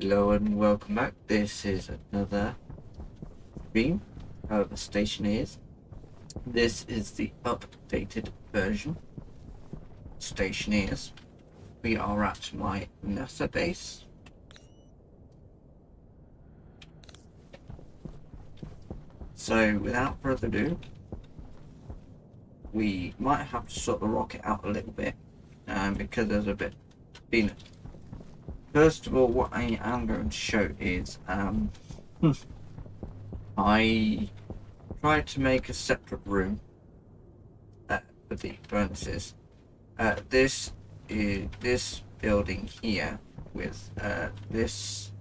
Hello and welcome back. This is another stream of Stasioneers. This is the updated version. Stasioneers. We are at my NASA base. So without further ado, we might have to sort the rocket out a little bit because there's a bit been. First of all, what I am going to show is I tried to make a separate room for the furnaces. This is this building here with this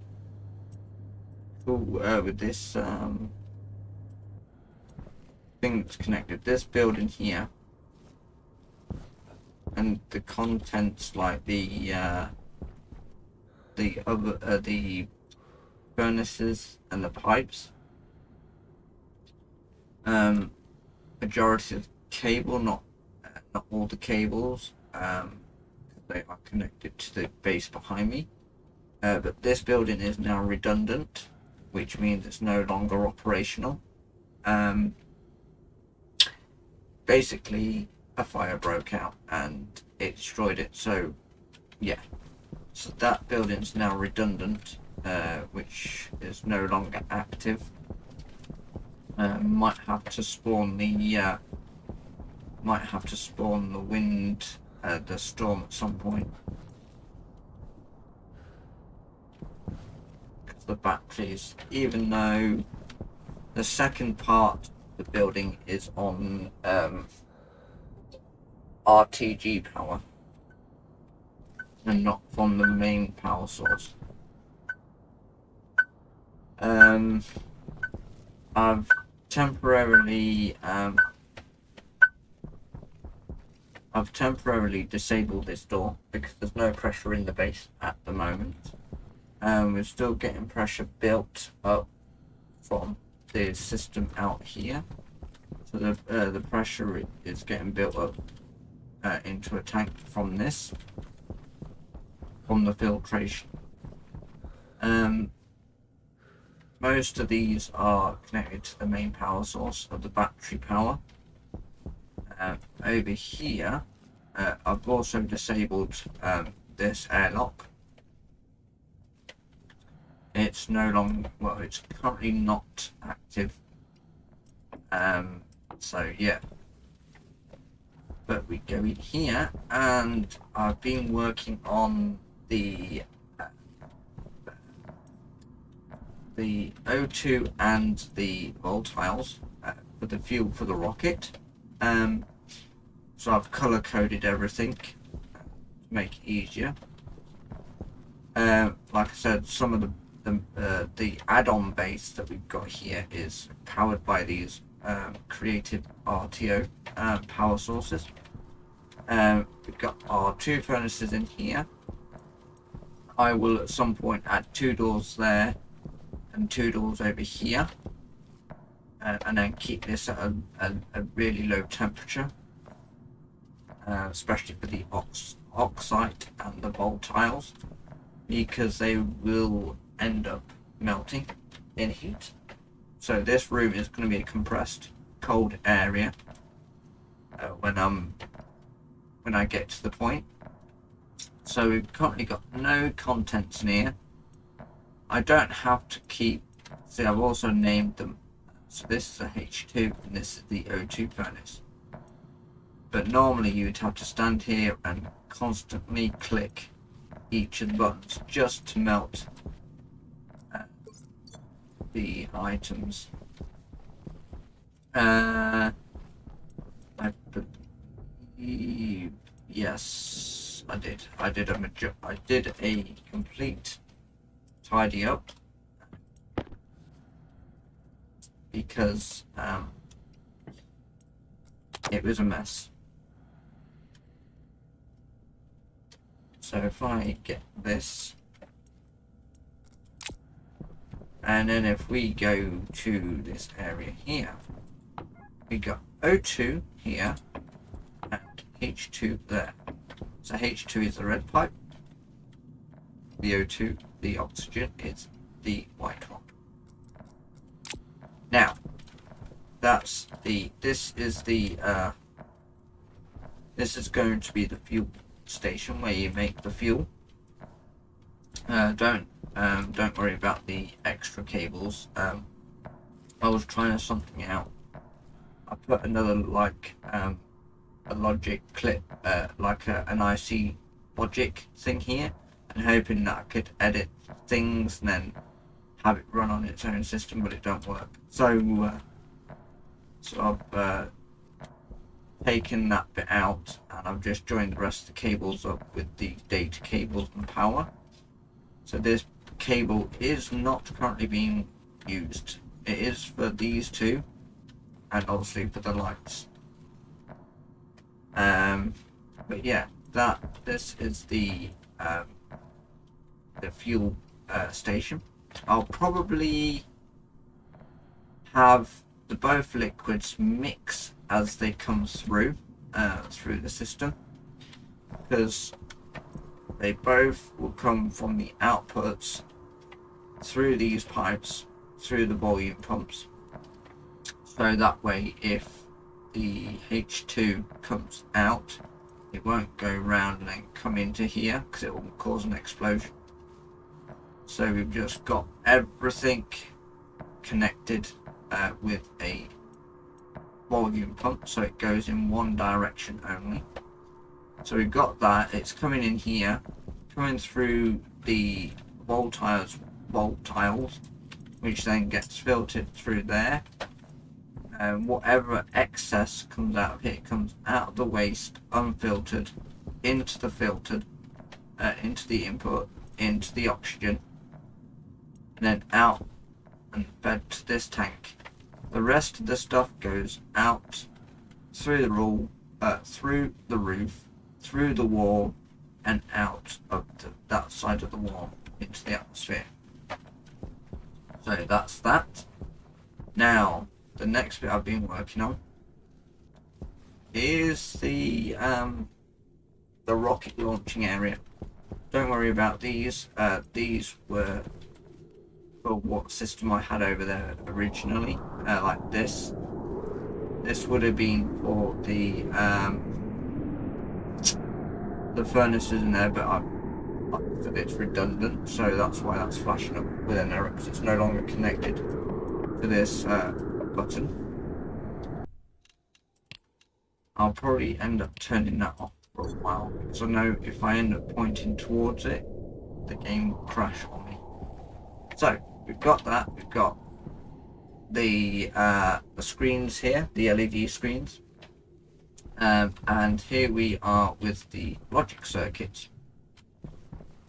thing that's connected. This building here and the contents like the furnaces and the pipes. Majority of the cable, not all the cables, they are connected to the base behind me. But this building is now redundant, which means it's no longer operational. Basically, a fire broke out and it destroyed it. So, yeah. So that building's now redundant, which is no longer active. Might have to spawn the wind, the storm at some point. Because the batteries, even though the second part of the building is on RTG power and not from the main power source. I've temporarily disabled this door because there's no pressure in the base at the moment. We're still getting pressure built up from the system out here, so the pressure is getting built up into a tank from this. From the filtration. Most of these are connected to the main power source of the battery power. Over here, I've also disabled this airlock. It's no longer, well, it's currently not active. So yeah. But we go in here, and I've been working on the O2 and the volatiles for the fuel for the rocket. So I've color coded everything to make it easier. Like I said, some of the add-on base that we've got here is powered by these creative RTO power sources. We've got our two furnaces in here. I will at some point add two doors there and two doors over here, and then keep this at a really low temperature, especially for the oxide and the volatiles, because they will end up melting in heat. So this room is going to be a compressed cold area when I get to the point. So we've currently got no contents in here. I don't have to keep, see, I've also named them. So this is a H2 and this is the O2 furnace. But normally you would have to stand here and constantly click each of the buttons just to melt the items. I believe, yes, I did. I did a complete tidy up because it was a mess. So if I get this, and then if we go to this area here, we got O2 here and H2 there. So H2 is the red pipe, the O2 the oxygen is the white one. Now, this is going to be the fuel station where you make the fuel. Don't worry about the extra cables. I was trying something out. I put another a logic clip, an IC logic thing here, and hoping that I could edit things and then have it run on its own system, but it don't work. So I've taken that bit out, and I've just joined the rest of the cables up with the data cables and power. So this cable is not currently being used. It is for these two, and obviously for the lights. But yeah, this is the fuel station. I'll probably have the both liquids mix as they come through the system, because they both will come from the outputs through these pipes, through the volume pumps. So that way, if the H2 comes out, it won't go round and then come into here, because it will cause an explosion. So we've just got everything connected with a volume pump, so it goes in one direction only. So we've got that, it's coming in here, coming through the volatiles, which then gets filtered through there, and whatever excess comes out of here comes out of the waste unfiltered into the filtered, into the input, into the oxygen, and then out and fed to this tank. The rest of the stuff goes out through through the roof, through the wall, and out of that side of the wall into the atmosphere. So that's that. Now, the next bit I've been working on is the rocket launching area. Don't worry about these. These were for what system I had over there originally. Like this. This would have been for the furnaces in there, but I said it's redundant, so that's why that's flashing up with an error, because it's no longer connected to this button. I'll probably end up turning that off for a while, because I know if I end up pointing towards it, the game will crash on me. So we've got that. We've got the screens here, the LED screens, and here we are with the logic circuits.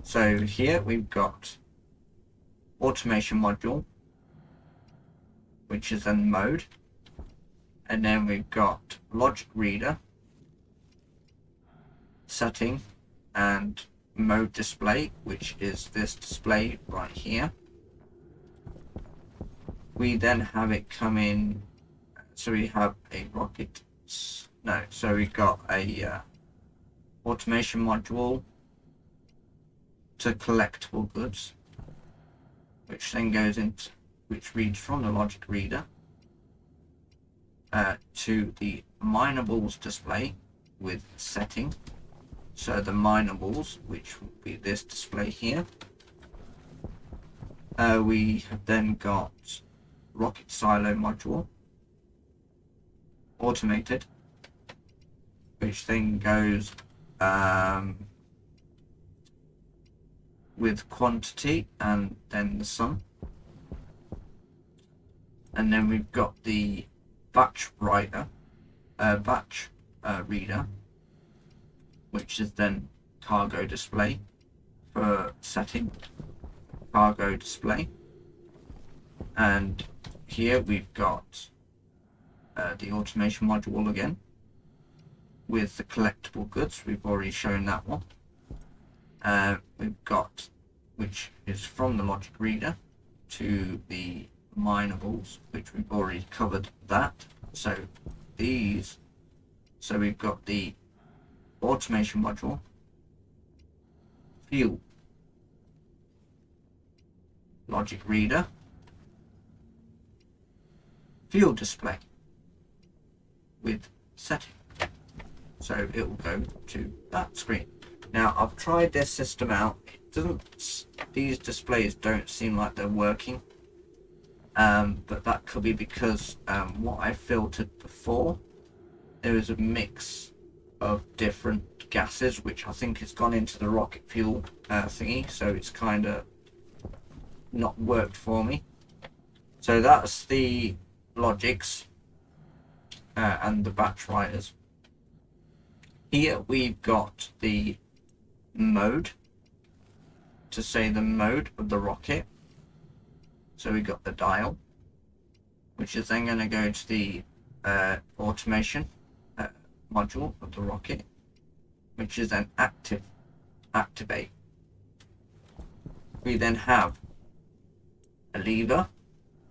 So here we've got automation module, which is in mode, and then we've got logic reader, setting, and mode display, which is this display right here. We then have it come in, so we have a rocket, no, so we've got a automation module to collectible goods, which then goes into, which reads from the logic reader to the minables display with setting. So the minables, which will be this display here. We have then got rocket silo module, automated, which then goes with quantity and then the sum. And then we've got the batch reader, which is then cargo display for setting, cargo display. And here we've got the automation module again with the collectible goods. We've already shown that one. We've got, which is from the logic reader to the minables, which we've already covered that. So these, so we've got the automation module, fuel, logic reader, fuel display with setting. So it will go to that screen. Now I've tried this system out. It doesn't. These displays don't seem like they're working. But that could be because what I filtered before, there is a mix of different gases, which I think has gone into the rocket fuel thingy. So it's kind of not worked for me. So that's the logics and the batch writers. Here we've got the mode, to say the mode of the rocket. So we've got the dial, which is then going to go to the automation module of the rocket, which is then activate. We then have a lever,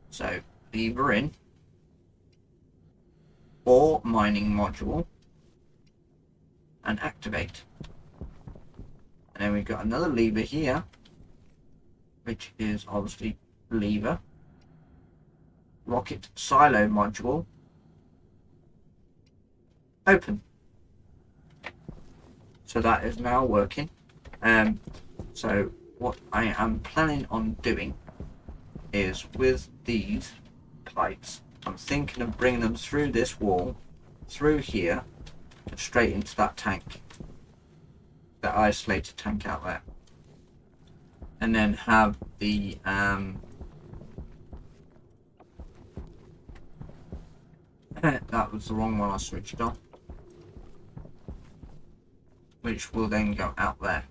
so lever in, or mining module, and activate. And then we've got another lever here, which is obviously lever, rocket silo module, open. So that is now working. So what I am planning on doing is, with these pipes, I'm thinking of bringing them through this wall, through here, and straight into that tank, that isolated tank out there, and then have the that was the wrong one, I switched on, which will then go out there.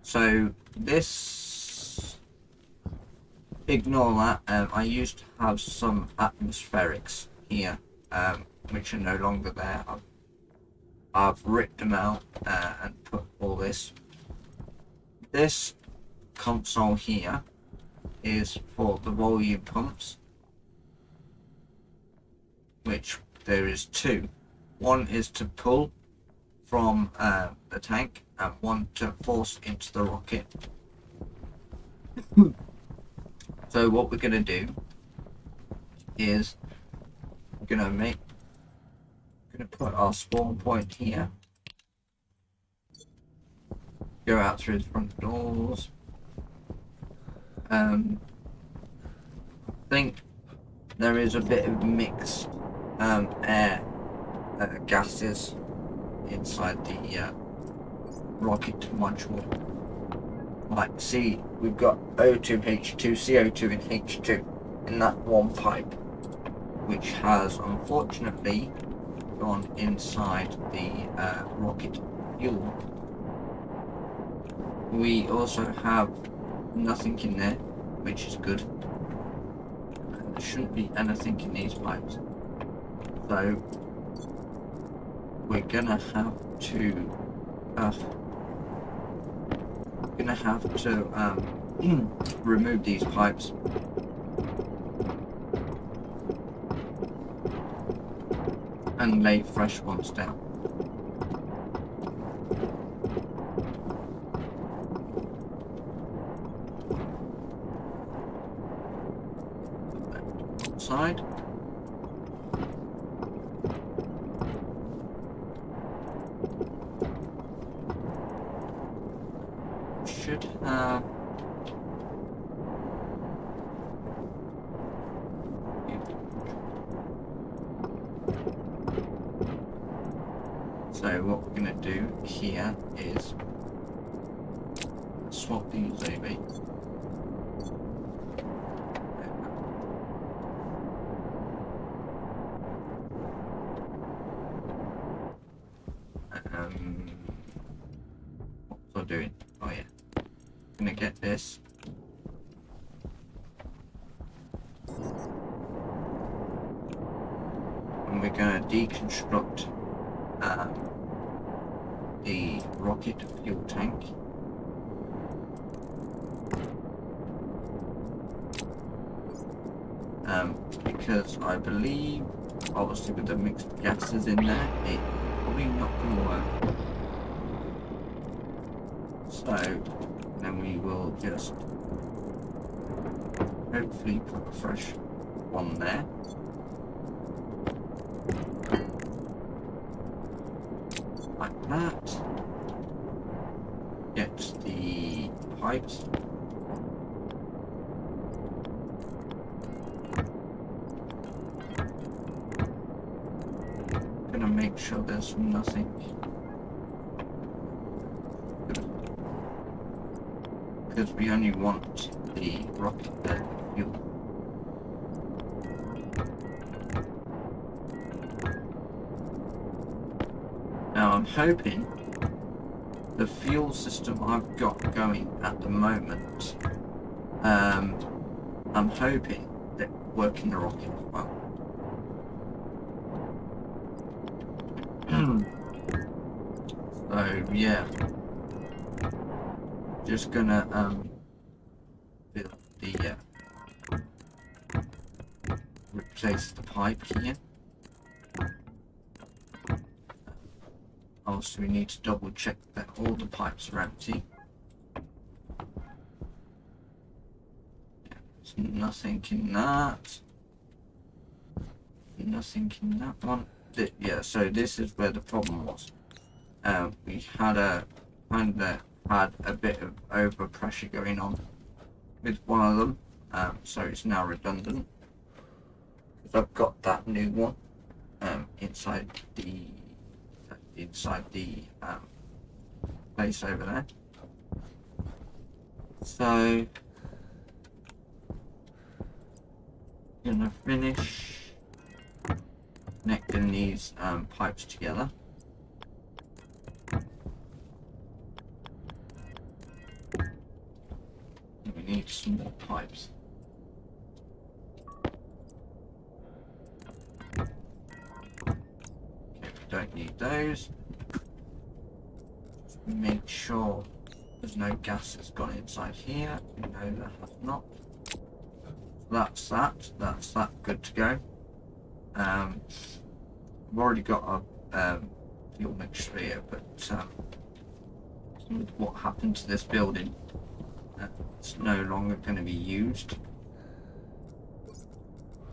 So this, ignore that. I used to have some atmospherics here, which are no longer there. I've ripped them out and put all this. This console here is for the volume pumps, which there is two. One is to pull from the tank, and one to force into the rocket. So what we're going to do is we're going to put our spawn point here, go out through the front doors. I think there is a bit of mixed air gases inside the rocket module. Like, see, we've got O2, H2, CO2 and H2 in that one pipe, which has unfortunately gone inside the rocket fuel. We also have nothing in there, which is good. There shouldn't be anything in these pipes. So we're gonna have to remove these pipes. And lay fresh ones down. Side. Should have So what we're going to do here is swap these over. What was I doing? Oh yeah. I'm going to get this. And we're going to deconstruct the rocket fuel tank. Because I believe, obviously with the mixed gases in there, it's probably not going to work. So then we will just Hopefully put a fresh one there. Like that. Get the pipes. Gonna make sure there's nothing. Because we only want the rocket there for fuel. Now I'm hoping the fuel system I've got going at the moment, I'm hoping that working the rocket as well. So yeah, just gonna build the replace the pipe here. Also, we need to double check that all the pipes are empty. There's nothing in that. Nothing in that one. Yeah, so this is where the problem was. We had a bit of overpressure going on with one of them, so it's now redundant. Because I've got that new one inside the place over there. So gonna finish connecting these pipes together. And we need some more pipes. Don't need those. Just make sure there's no gas that's gone inside here. We know there has not. So that's that. Good to go. I've already got a fuel mixture here, but with what happened to this building, it's no longer going to be used.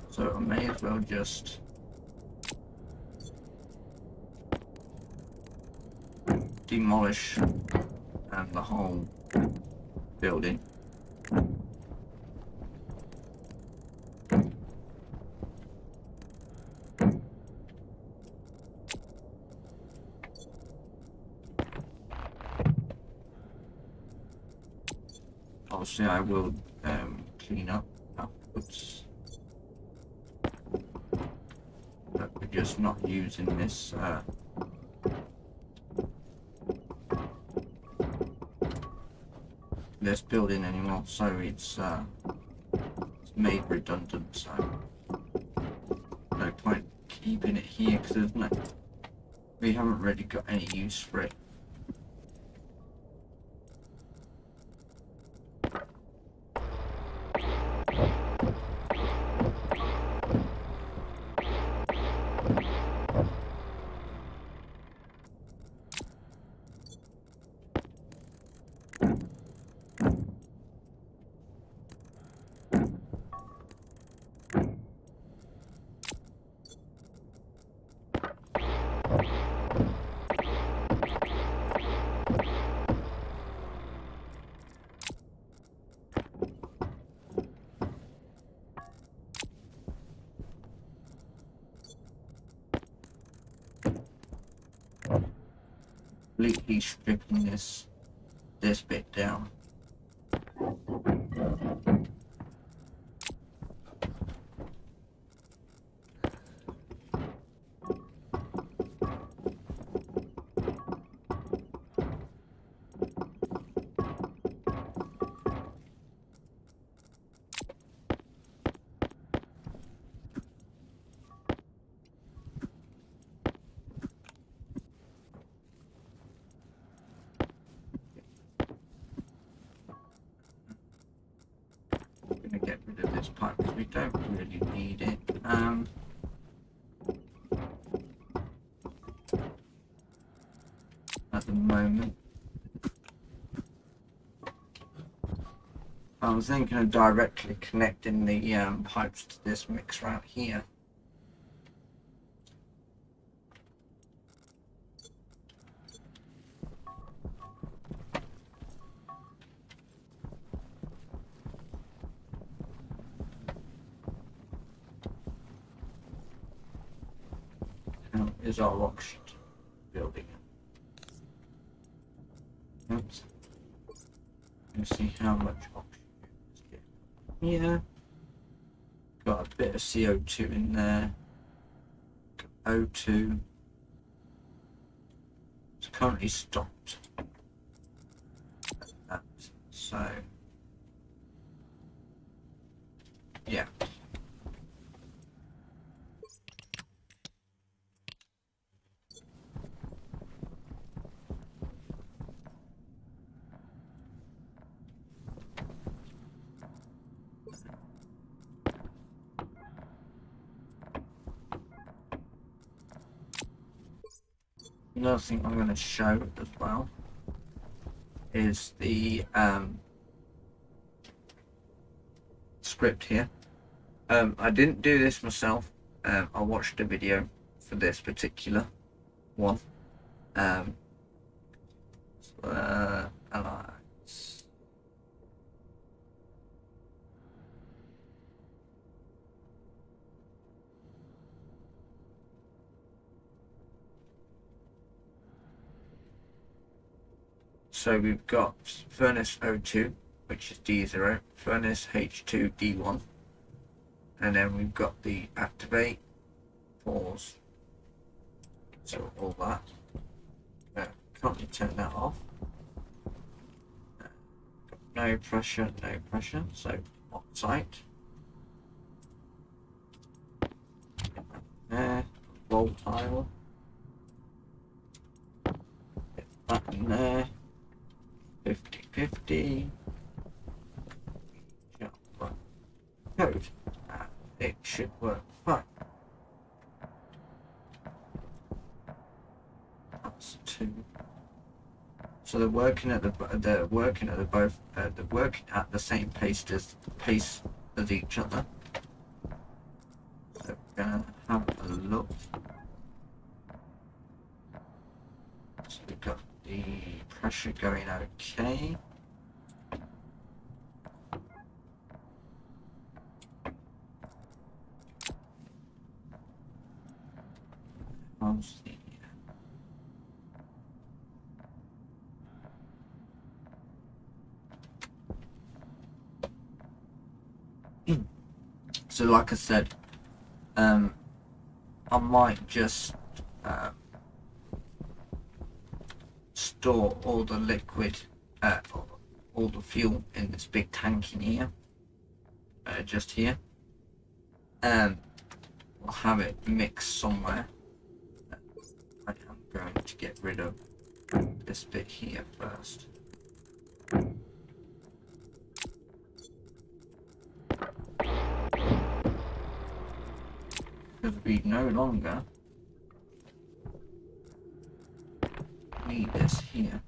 So I may as well just demolish the whole building. Obviously I will clean up afterwards, but we're just not using this this building anymore, so it's made redundant, so no point keeping it here because we haven't really got any use for it. Completely stripping this bit down. Get rid of this pipe because we don't really need it. At the moment, was thinking of directly connecting the pipes to this mixer out here. How is our oxygen building? Oops. Let's see how much oxygen is getting. Yeah. Got a bit of CO2 in there. Got O2. It's currently stopped. That. So, yeah. Another thing I'm going to show as well is the script here. I didn't do this myself. I watched a video for this particular one. Allies. So we've got furnace O2, which is D0, furnace H2 D1, and then we've got the activate, pause, so all that. Can't turn that off. No pressure, so oxide. There, volatile. Get that in there. 50-50. Code. It should work fine. That's 2. So they're working at the same pace as each other. So we're gonna have a look. So we've got the pressure going okay. How's the so like I said, I might just store all the liquid, all the fuel in this big tank in here, just here, and we'll have it mixed somewhere. I am going to get rid of this bit here first. Because we no longer need this here.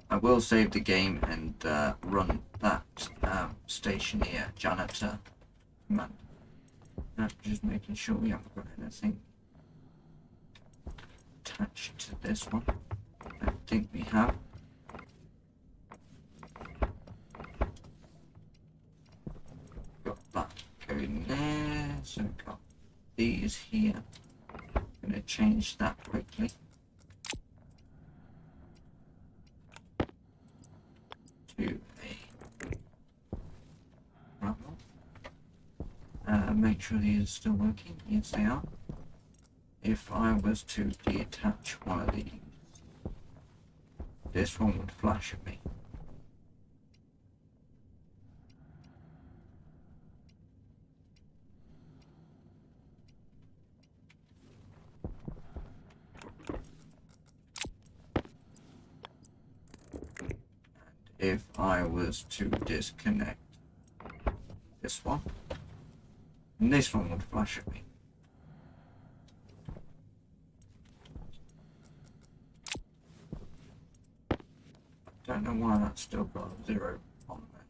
I will save the game and run that stationeer janitor command. Just making sure we haven't got anything attached to this one. I think we have. Got that going there, so we've got these here. I'm going to change that quickly. To a rubble. Make sure these are still working. Yes, they are. If I was to detach one of these, this one would flash at me. And if I was to disconnect this one. And this one would flash at me. Don't know why that's still got a 0 on there.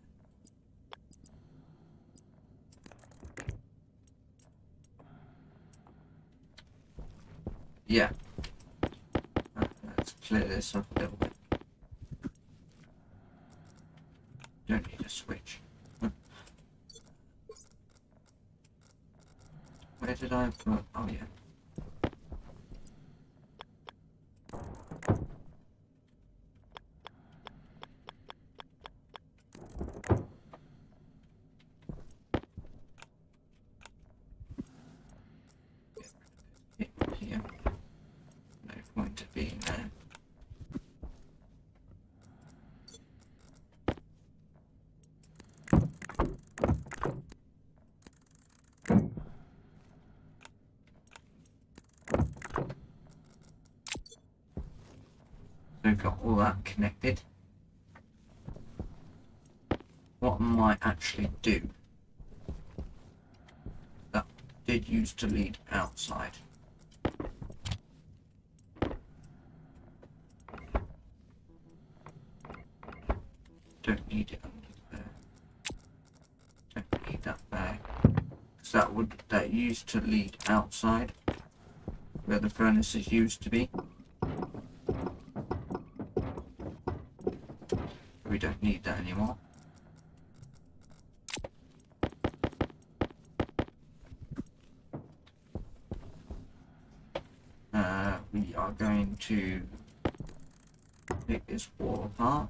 Yeah. Let's clear this up a little bit. Don't need a switch. Where did I put? Oh yeah. Here. No point to being there. So we've got all that connected. What I might actually do, that did used to lead outside. Don't need it under there. Don't need that there. Because that used to lead outside, where the furnaces used to be. We don't need that anymore. We are going to pick this wall apart.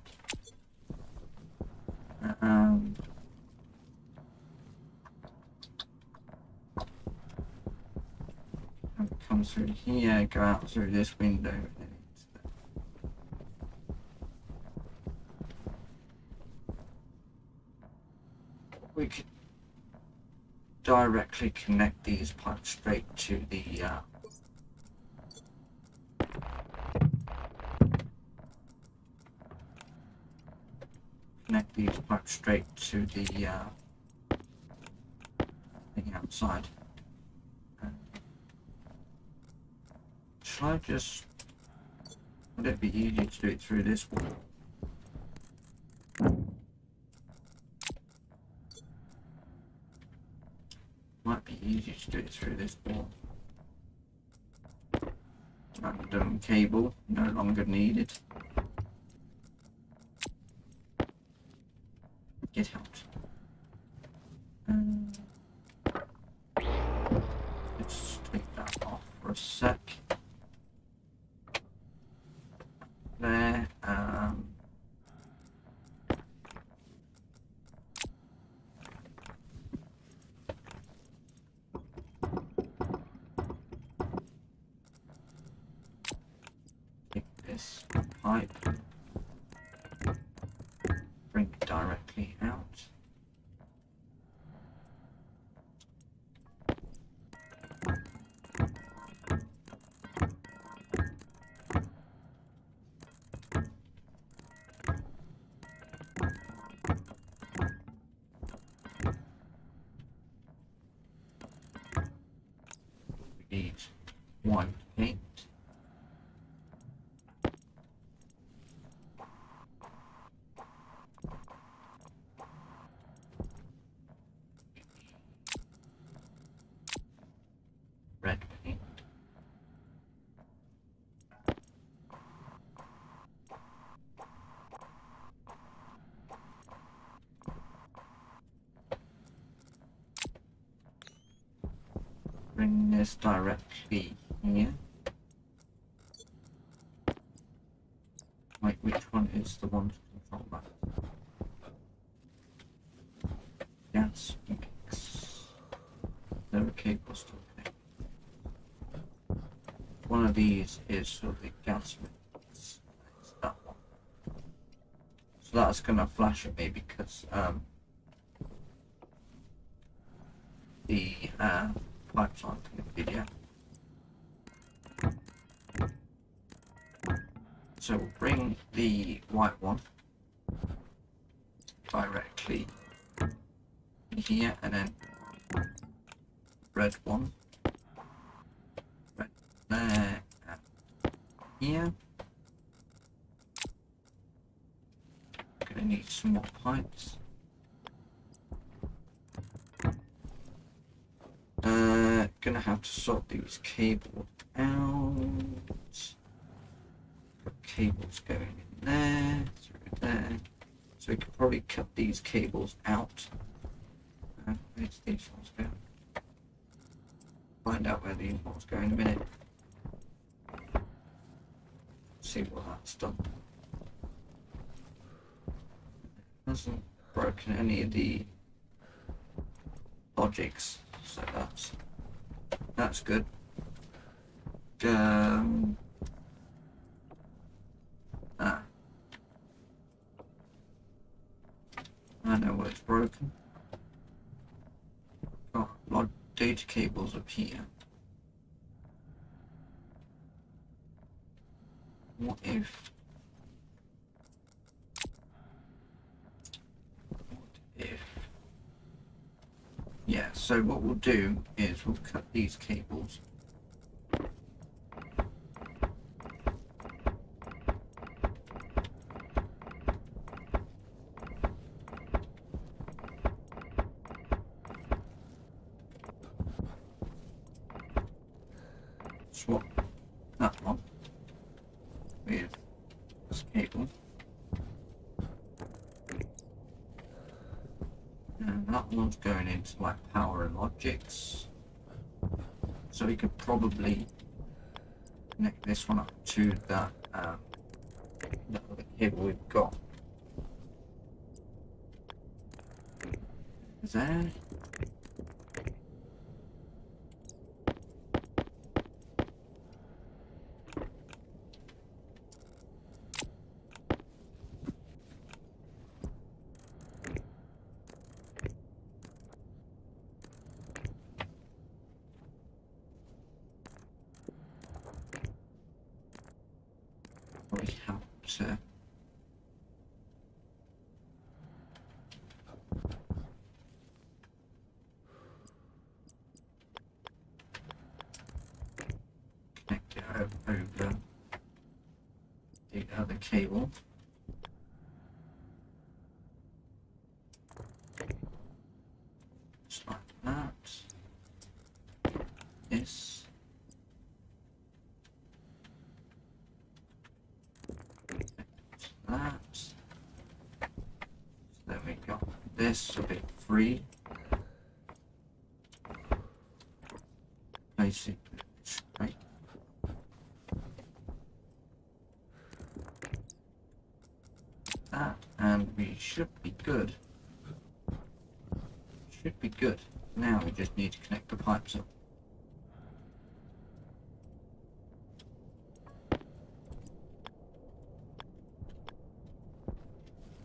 Come through here, go out through this window. We could directly connect these pipes straight to the thing outside. Shall I just? Would it be easier to do it through this wall? Might be easier to do it through this wall. Random cable, no longer needed. Get out. Let's take that off for a sec. There. Take this pipe. Bring it directly out. We need one paint. Red paint. Bring this directly here. Wait, which one is the one to control that? Gas mix. There are cables to connect. One of these is for the gas mix. It's that one. So that's gonna flash at me because the pipes aren't connected yet. So we'll bring the white one directly here, and then red one. Red there, and here. Gonna need some more pipes. Gonna have to sort these cables out. Got cables going in there, through there. So we could probably cut these cables out. Where's these ones go? Find out where these ones go in a minute. See what that's done. Hasn't broken any of the logics, so that's good. I know where it's broken. Got a lot of data cables up here. What if yeah, so what we'll do is we'll cut these cables. Swap that one with this cable. And that one's going into like power and logics. So we could probably connect this one up to that the other cable we've got. There. We have to connect it over the other cable. Just like that. This. That. So then we got this a bit free. Place it straight. That, and we should be good. Should be good. Now we just need to connect the pipes up.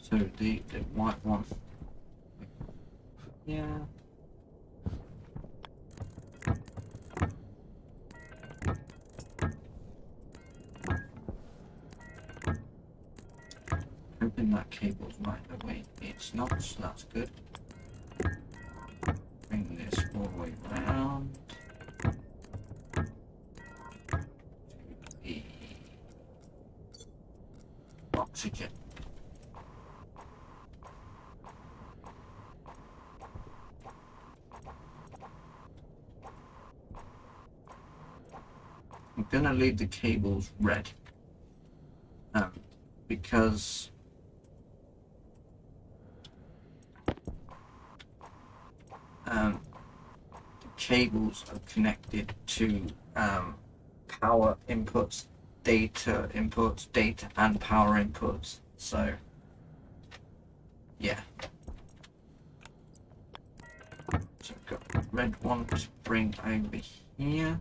So the white one, yeah. Hoping that cable's right away. It's not, so that's good. Bring this all the way around to the oxygen. I'm gonna leave the cables red because the cables are connected to power inputs, data inputs, data and power inputs. So yeah. So I've got the red one to bring over here.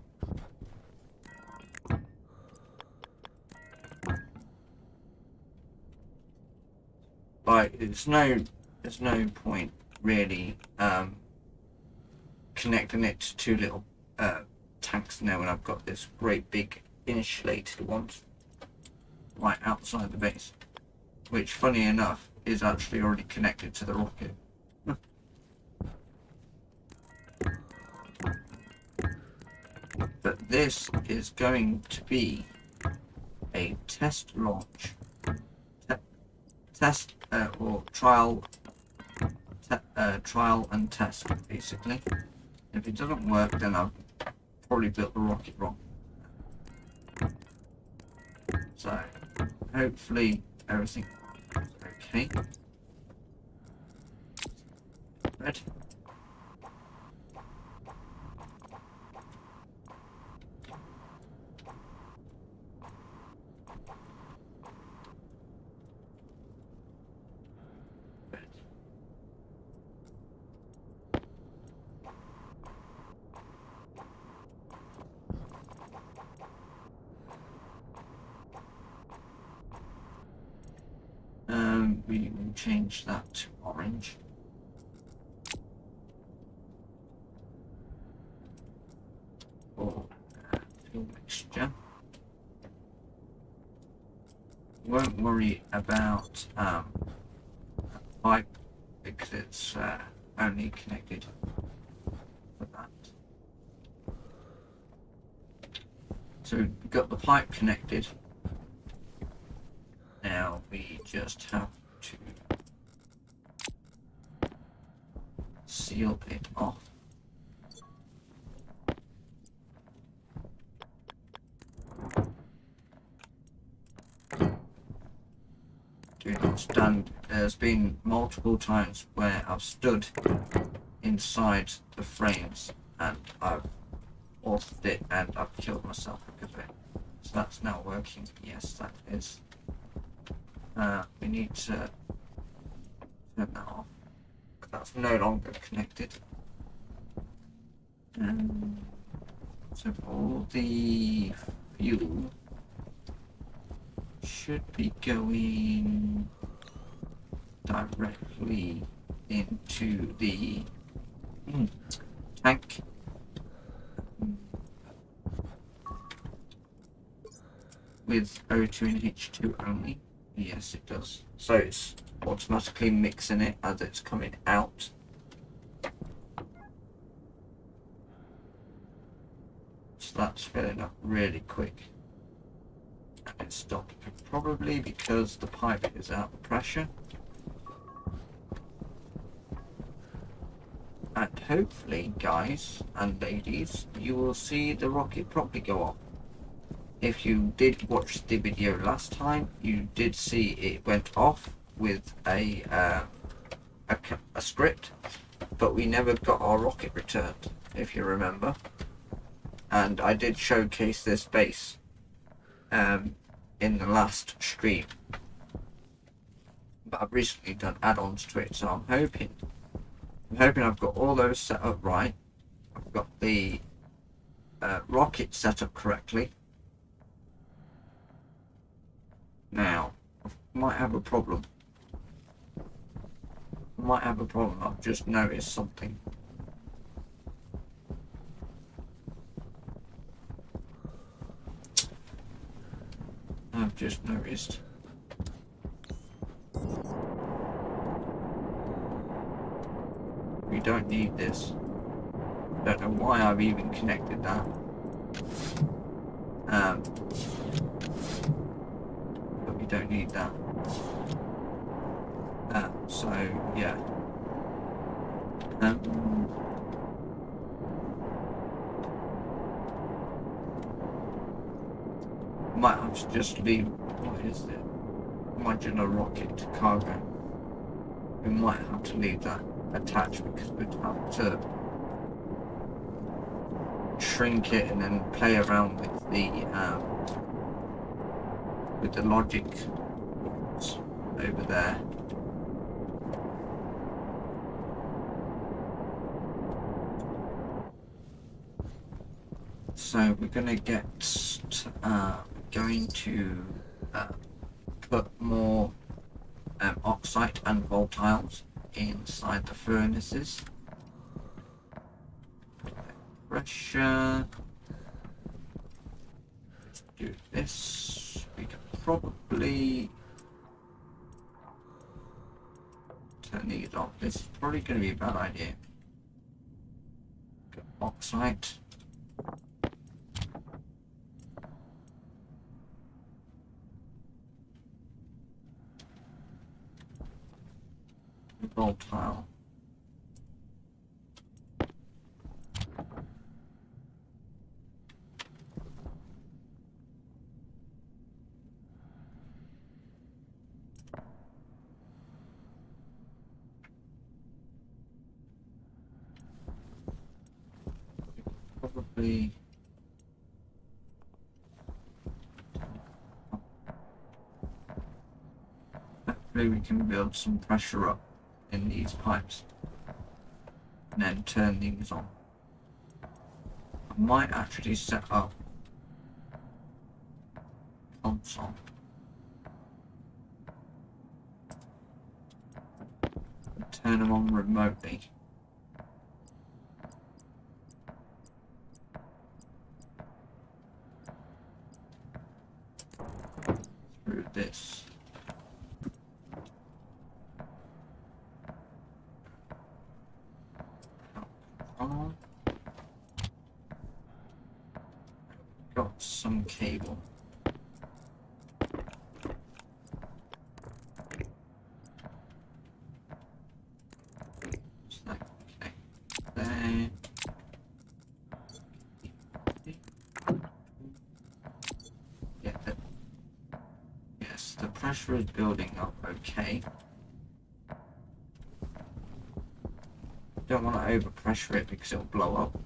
Like there's no point really connecting it to two little tanks now when I've got this great big insulated ones right outside the base, which funny enough is actually already connected to the rocket. But this is going to be a test launch. Test or trial and test, basically. If it doesn't work, then I've probably built the rocket wrong. So hopefully everything is okay. Red. We will change that to orange. For fuel mixture. Won't worry about pipe because it's only connected for that. So we've got the pipe connected. Now we just have to seal it off. Do not stand. There's been multiple times where I've stood inside the frames and I've orphed it and I've killed myself because of it. So that's now working. Yes, that is. We need to turn that off. That's no longer connected. So all the fuel should be going directly into the tank. With O2 and H2 only. Yes, it does. So it's automatically mixing it as it's coming out. So that's filling up really quick. And it stopped, probably because the pipe is out of pressure. And hopefully, guys and ladies, you will see the rocket properly go off. If you did watch the video last time, you did see it went off with a script, but we never got our rocket returned, if you remember. And I did showcase this base in the last stream, but I've recently done add-ons to it, so I'm hoping I've got all those set up right. I've got the rocket set up correctly. Now, I might have a problem. I've just noticed something. I've just noticed. We don't need this. Don't know why I've even connected that. But we don't need that. So yeah. Might have to just leave. What is it? Modular rocket cargo. We might have to leave that attached because we'd have to shrink it and then play around with the logic over there. So we're gonna going to put more oxide and volatiles inside the furnaces. Pressure. Let's do this. We can probably turn these off. This is probably going to be a bad idea. Got oxide. volatile. Probably hopefully we can build some pressure up in these pipes and then turn these on. I might actually set up console. And turn them on remotely. Through this. Got some cable. So that connect there. Yeah. Yes, the pressure is building up okay. Don't want to overpressure it because it'll blow up.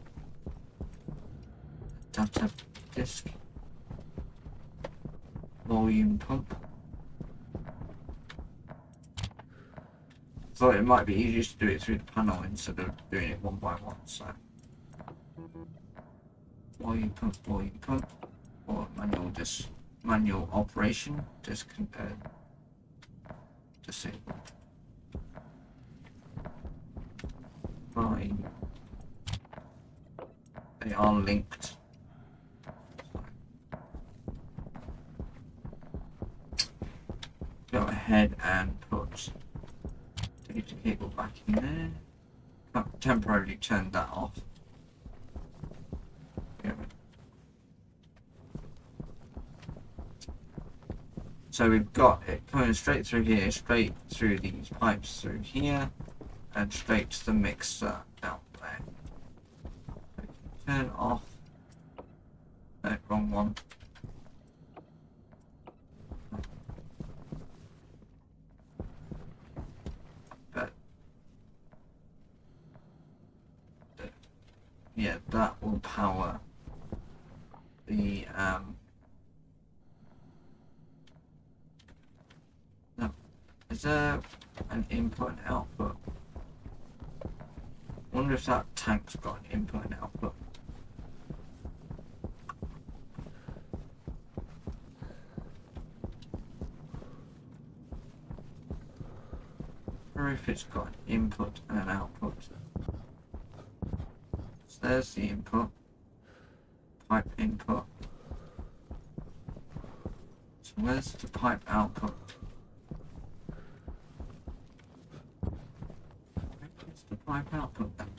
Data disk. Volume pump. Thought it might be easier to do it through the panel instead of doing it one by one, so. Volume pump, or manual operation, disable. Fine. They are linked. Go ahead and put data cable back in there. I've temporarily turned that off. So we've got it coming straight through here, straight through these pipes through here, and straight to the mixer out there. Turn off. No, wrong one. But yeah, that will power the no. Is there an input and output? I wonder if that tank's got an input and output. Or if it's got an input and an output. So there's the input, pipe input. So where's the pipe output? Where's the pipe output then?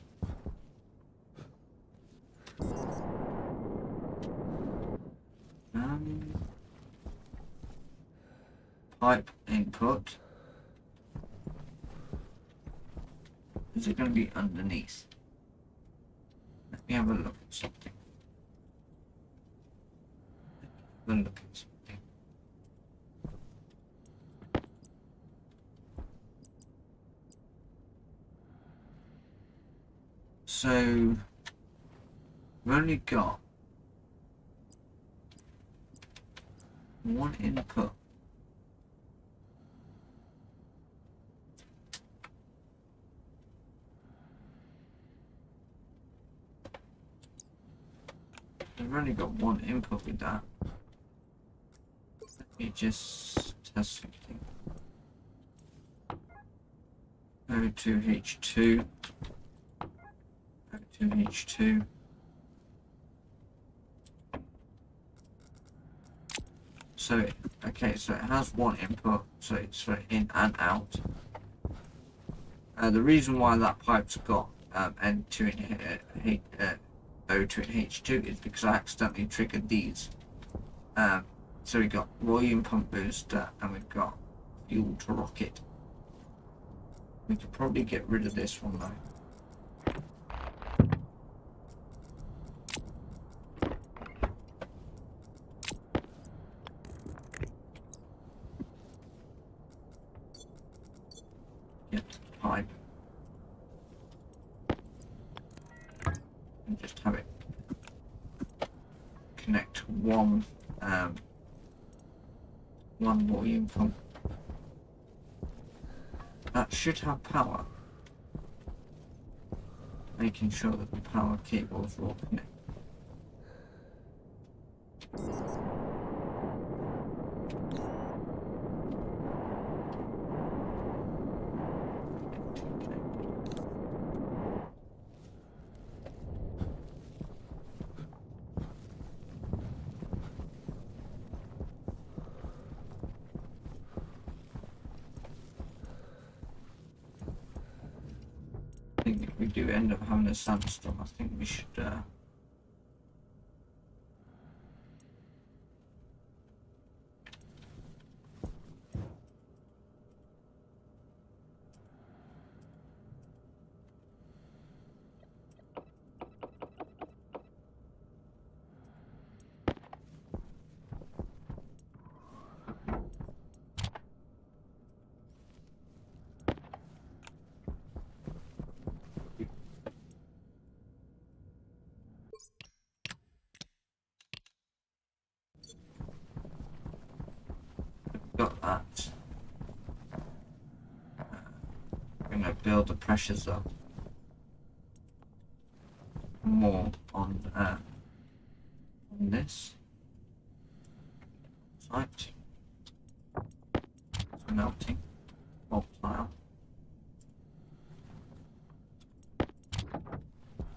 Pipe input. Is it going to be underneath? Let me have a look at something. Have a look at something. So we've only got one input. We've only got one input with that. Let me just test something. O2H2. O2H2. So, okay, so it has one input, so it's for in and out. The reason why that pipe's got N2 and O2 and H2 is because I accidentally triggered these. So we got volume pump booster and we've got fuel to rocket. We could probably get rid of this one though. Get the pipe. And just have it connect to one volume pump. That should have power. Making sure that the power cables are all connected. I think if we do end up having a sandstorm, I think we should got that. We're going to build the pressures up more on this site. It's melting. Volatile.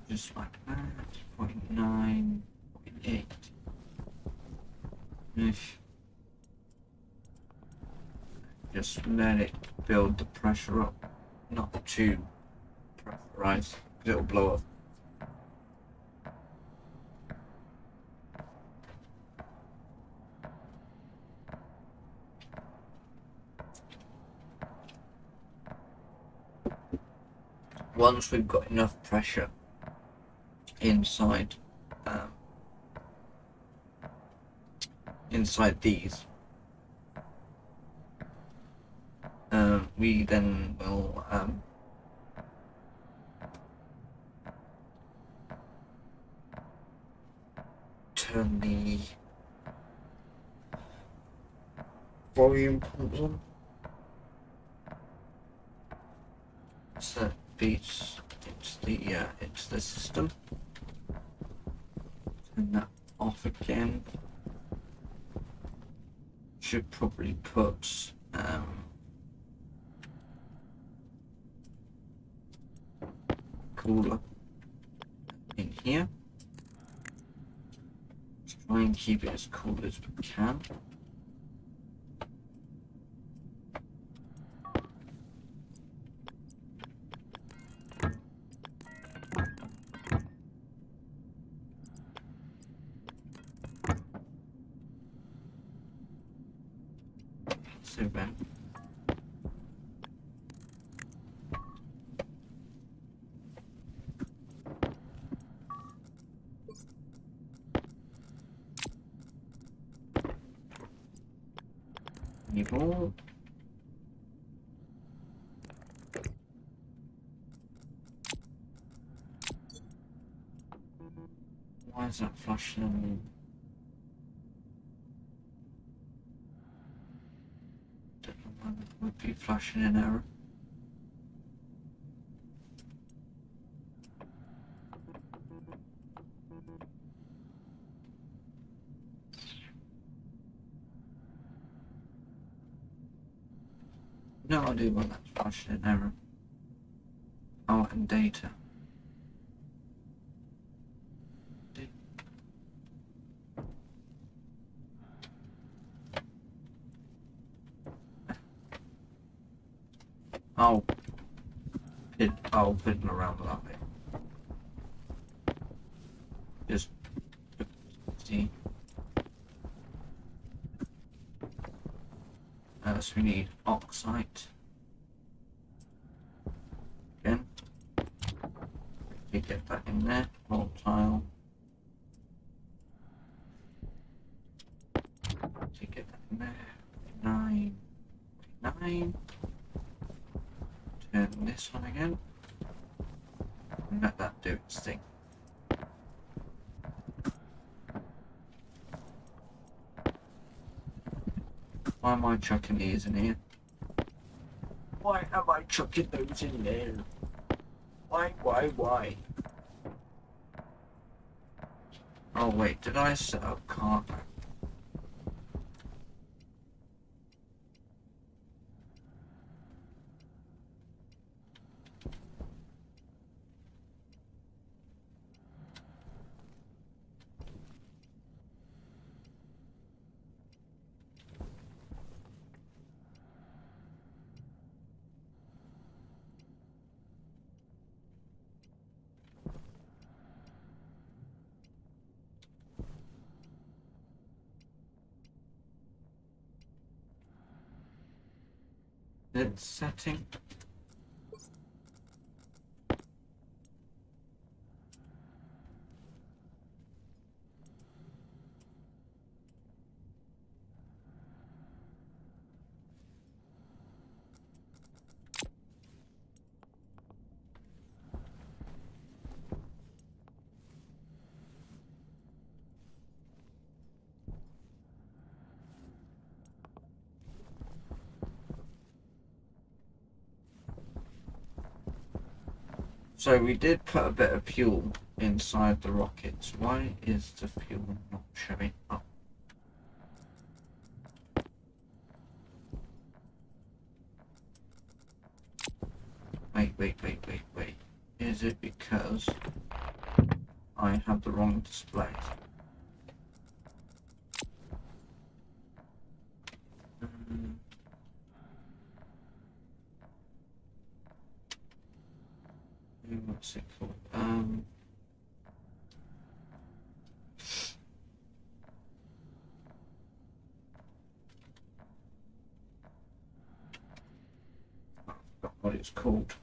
Just like that. 0.9, 0.8. Ish. Just let it build the pressure up, not too pressurized, because it'll blow up. Once we've got enough pressure inside these, we then will turn the volume pumps on. So it feeds into the system. Turn that off again. Should probably put cooler in here. Let's try and keep it as cool as we can. So then evil. Why is that flashing? Don't know why that would be flashing in error. No idea why that's flashing in error. Power and data. I'll fiddle around with that bit. Just see. So we need oxide. fine. Turn this on again. And let that do its thing. Why am I chucking these in here? Why am I chucking those in there? Why? Oh wait, did I set up cargo? It's setting. So we did put a bit of fuel inside the rockets. Why is the fuel not showing up? Wait. Is it because I have the wrong display? What's it called? I forgot what it's called.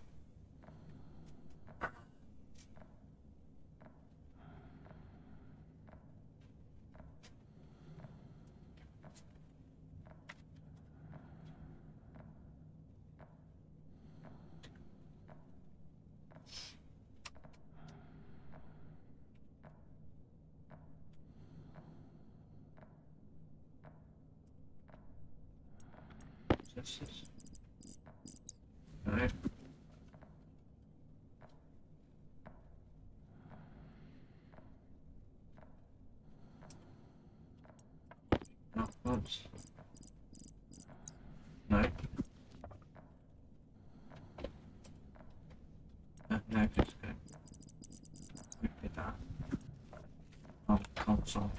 This is no. Upwards. No. No, it's good. We did that. Oh, console.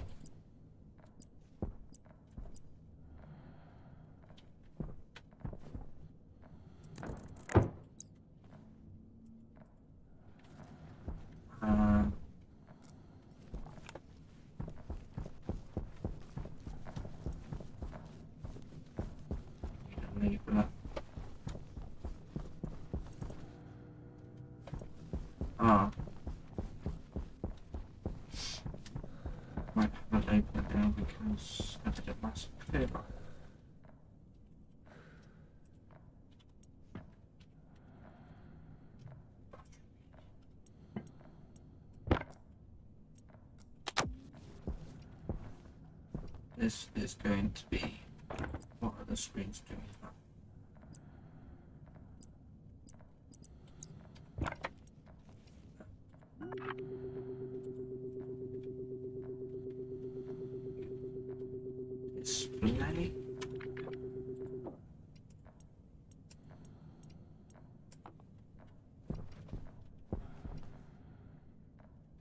Leave that. Might have to open it now because I did it massive clear. This is going to be what are the screens doing now? Display.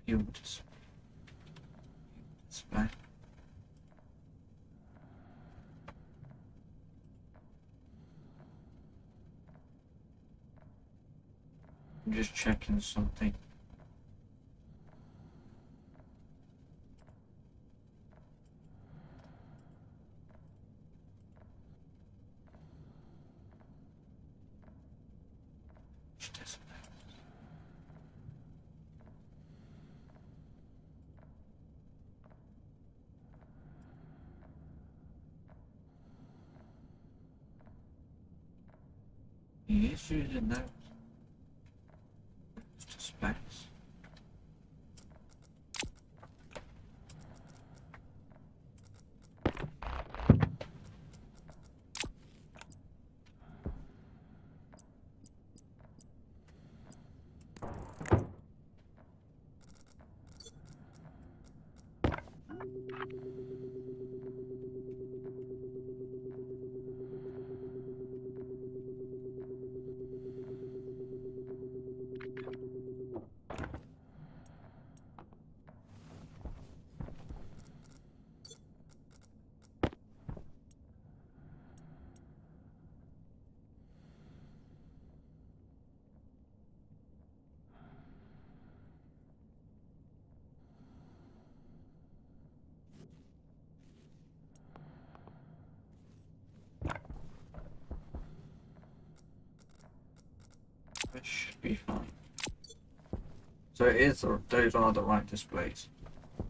View display. I'm just checking something. Any issues in those displays? It should be fine. So it is, or those are the right displays. I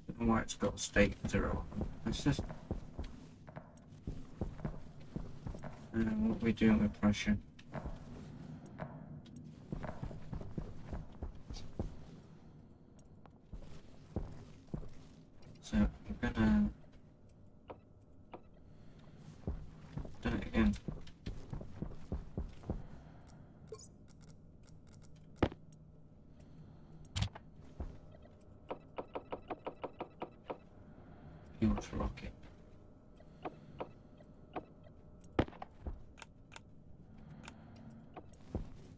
don't know why it's got state 0. It's just. What are we doing with pressure? So we're gonna do it again. Fuel to rocket.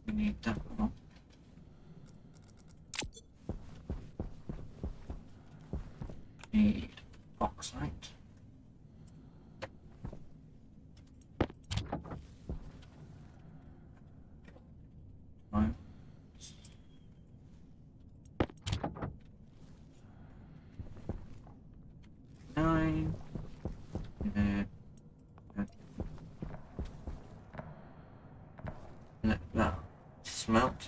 We need that one. Need bauxite. Right. 9. Let that smelt.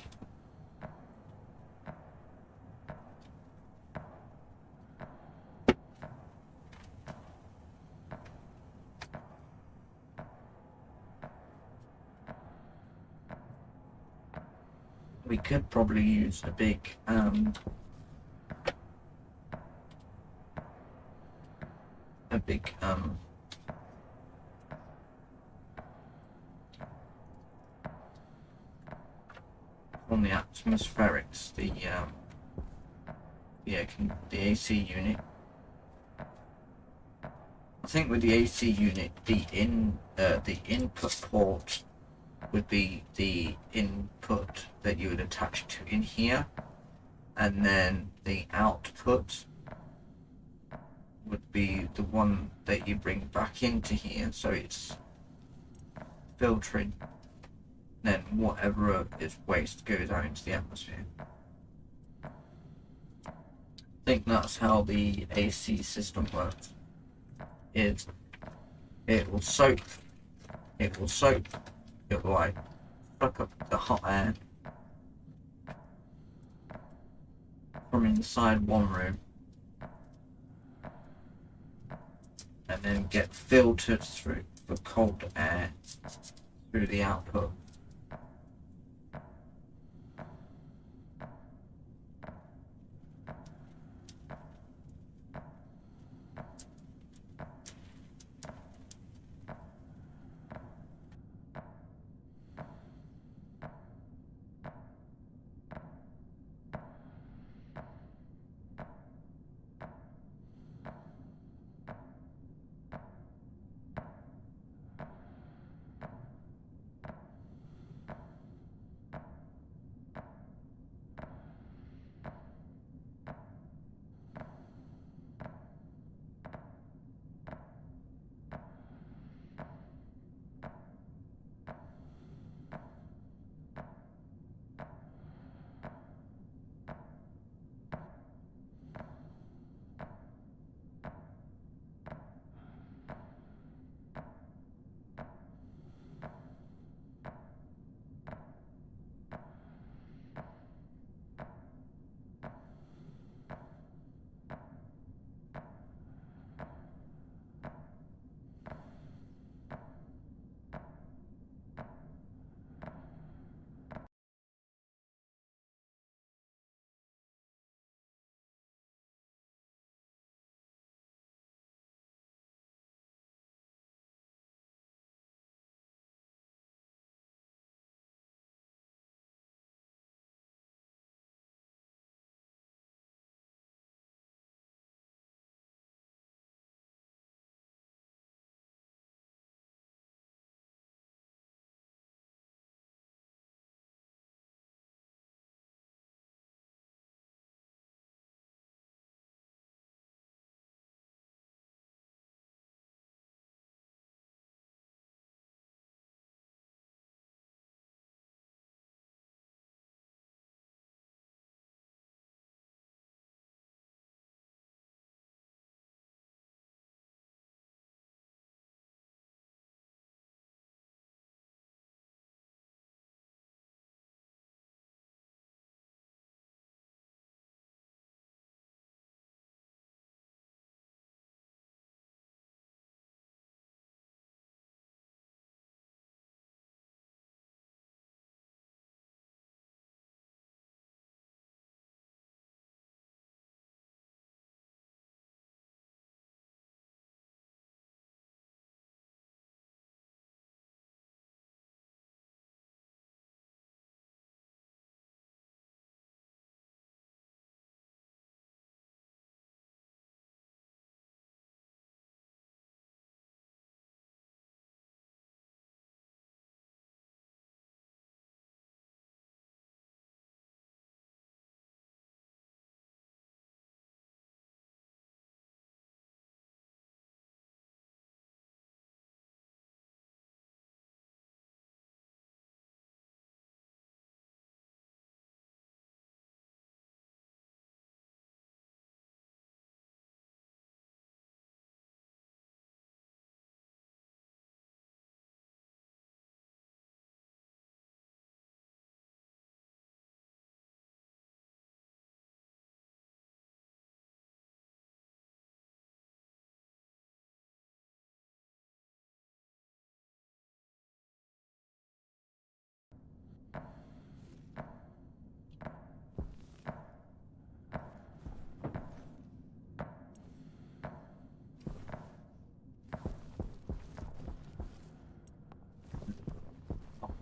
We could probably use a big on the atmospherics, the AC unit. I think with the AC unit, the input port would be the input that you would attach to in here, and then the output would be the one that you bring back into here, so it's filtering. Then whatever is waste goes out into the atmosphere. I think that's how the AC system works. It will soak, it will like suck up the hot air from inside one room and then get filtered through the cold air through the output.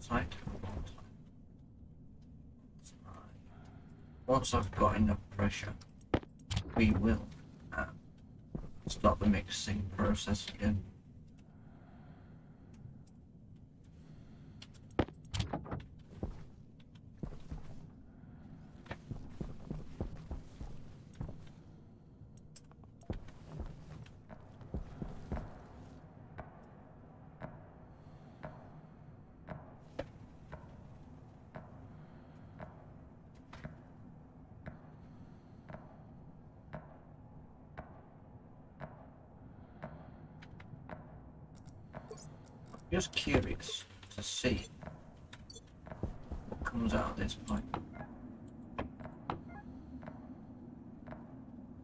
Outside, take a long time. Once I've got enough pressure, we will start the mixing process again. Just curious to see what comes out of this pipe.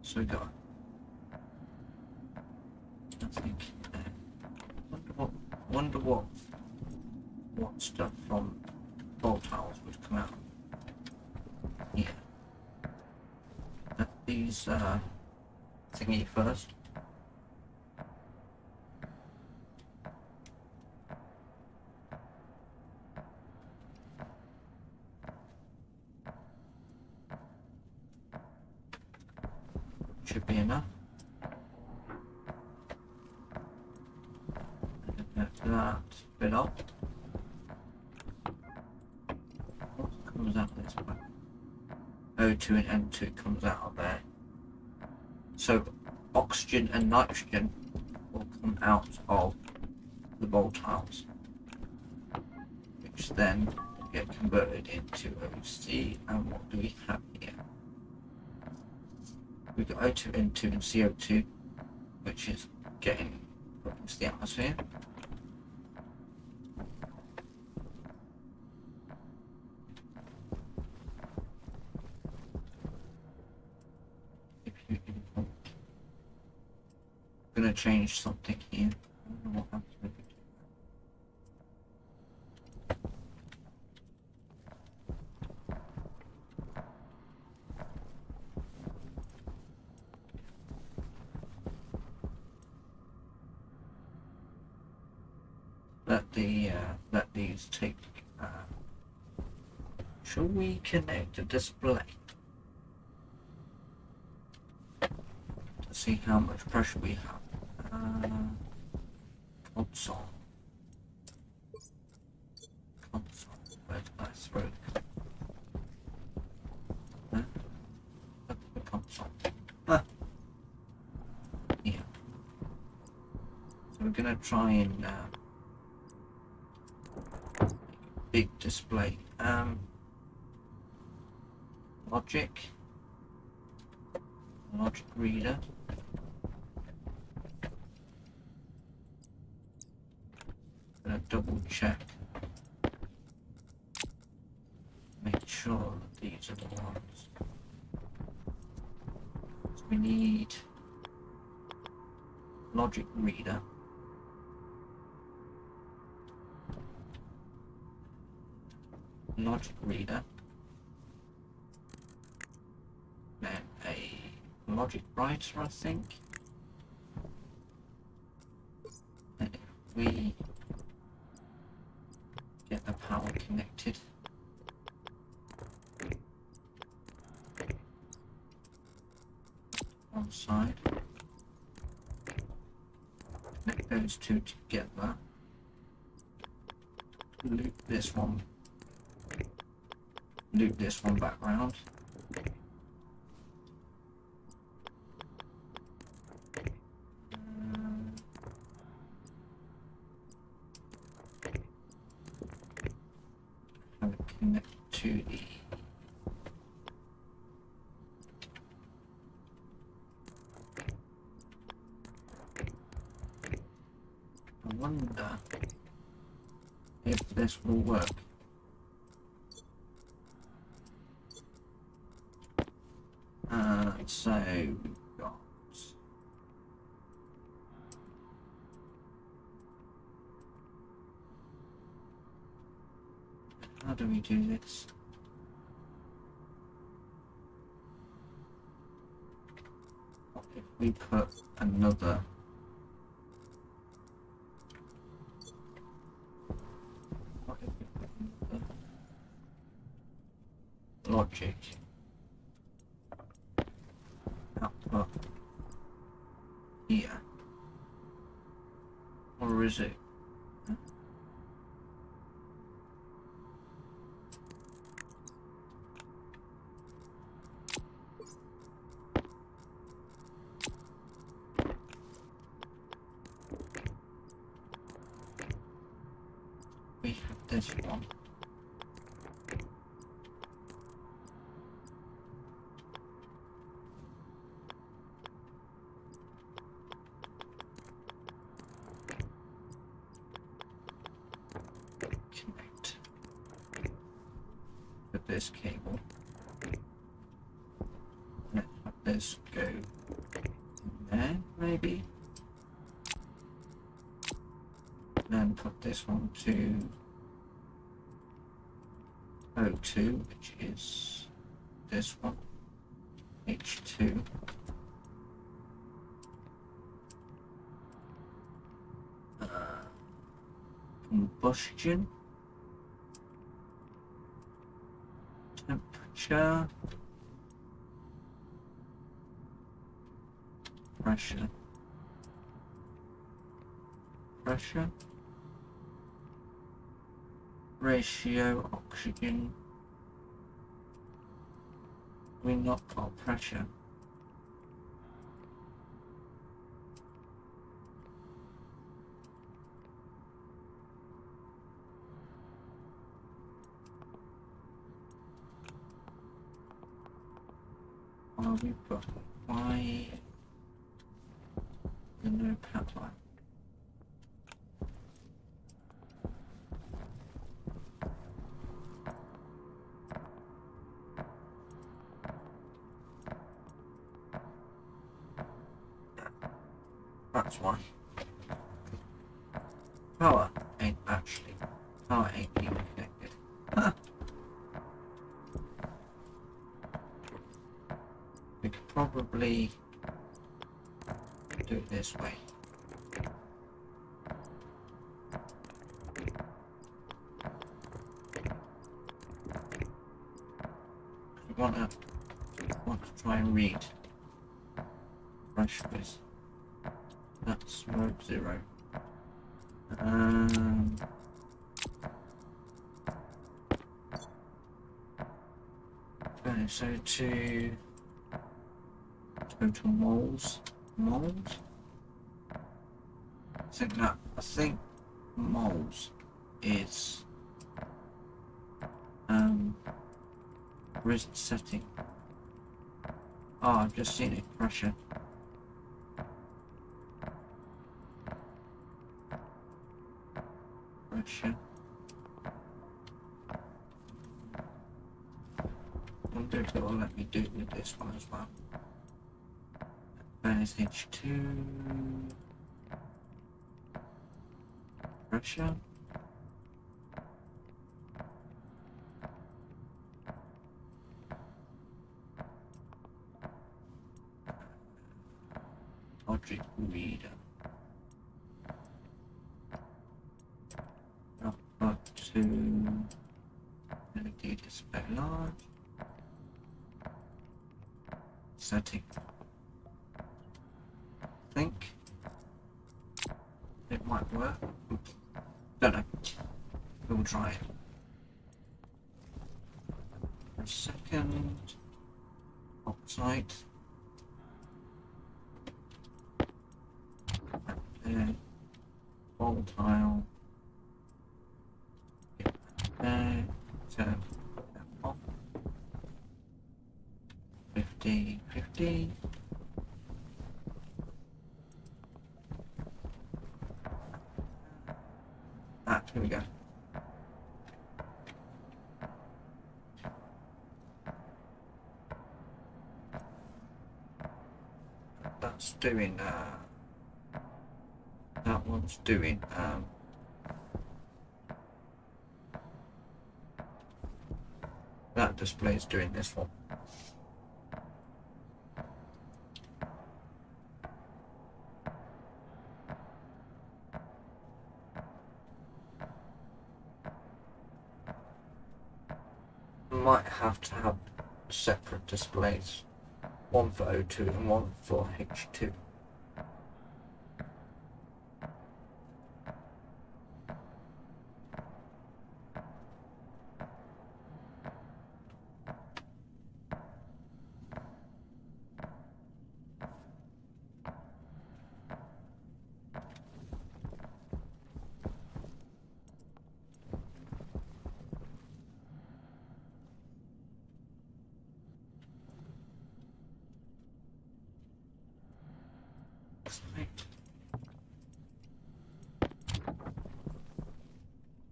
So we got, I think, wonder what stuff from bolt tiles would come out. Yeah. These thingy first. Should be enough. That bit up. What comes out of this pipe? O2 and N2 comes out of there. So oxygen and nitrogen will come out of the volatiles, which then get converted into OC. And what do we have here? We've got O2, N2 and CO2, which is getting put into the atmosphere. I'm going to change something here. I don't know what happens with it. Let these take. Shall we connect a display to see how much pressure we have? Console. Where did I throw it? The console. Yeah. So we're gonna try and big display. Logic reader. Gonna double check. Make sure that these are the ones. So we need logic reader. Logic reader, then a logic writer, I think. And if we get the power connected, one side, connect those two together, loop this one back round. And connect to the I wonder if this will work. So we've got how do we do this? What if we put another logic. Output here. Or is it? We have this one. Connect with this cable. Let this go in there, maybe. Then put this one to O2, which is this one, H2. Combustion, temperature, pressure, ratio, oxygen. We not got pressure. Are we got why the no power? That's why. Power ain't even connected. Huh. We could probably do it this way. We want to try and read pressures. That's mode 0. Okay, so to total moles. I think moles is wrist setting. Oh, I've just seen it. Pressure. I wonder if it will let me do it with this one as well. There's H2. Pressure. Object reader. Up to LED display large. Setting. Think it might work. Don't know. We'll try it. For a second. Oxide. There. Volatile. There. Turn that off. 50. Here we go. That's doing that one's doing that display is doing this one. Might have to have separate displays, one for O2 and one for H2.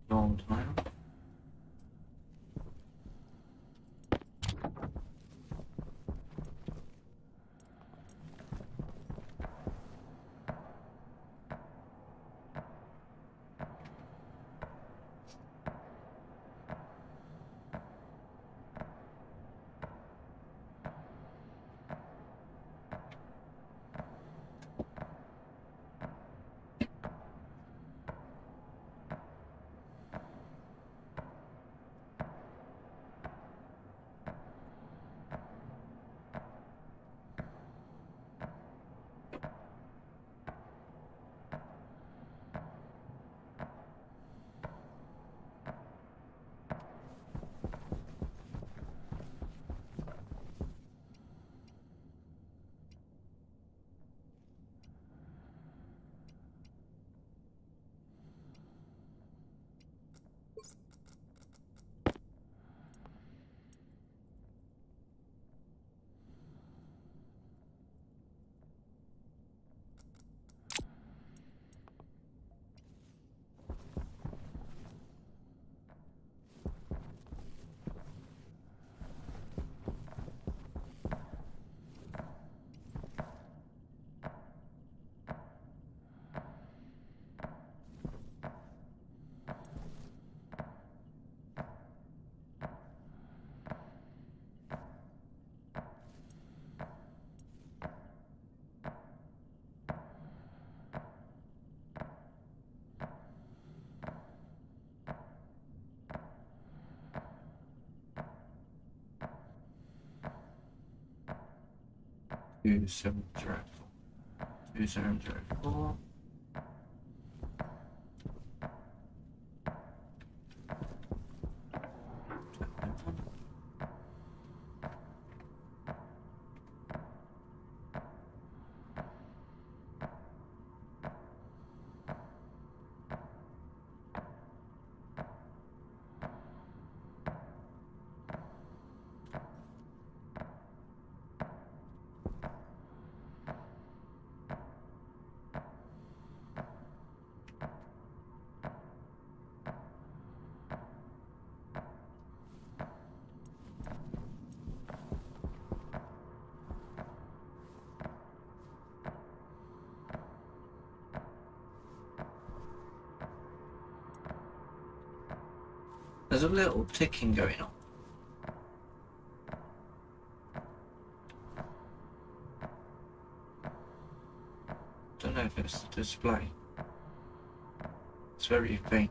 Long time. Two 704. There's a little ticking going on. Don't know if it's the display. It's very faint.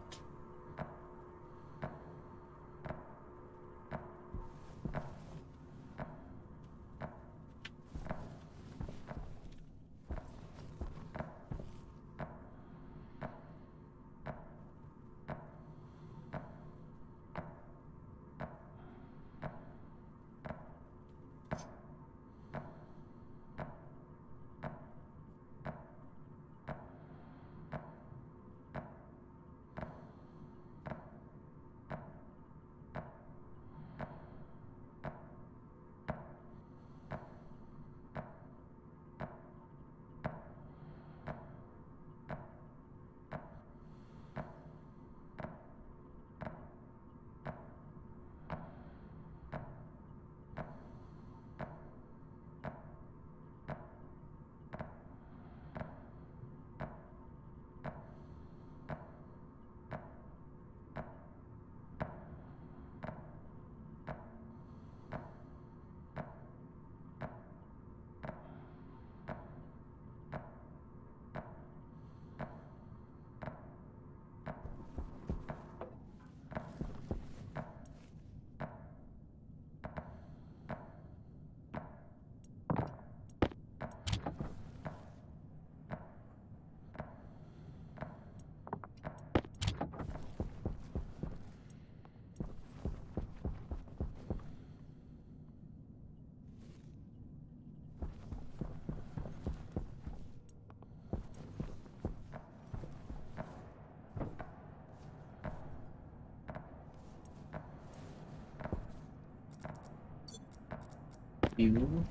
fuel.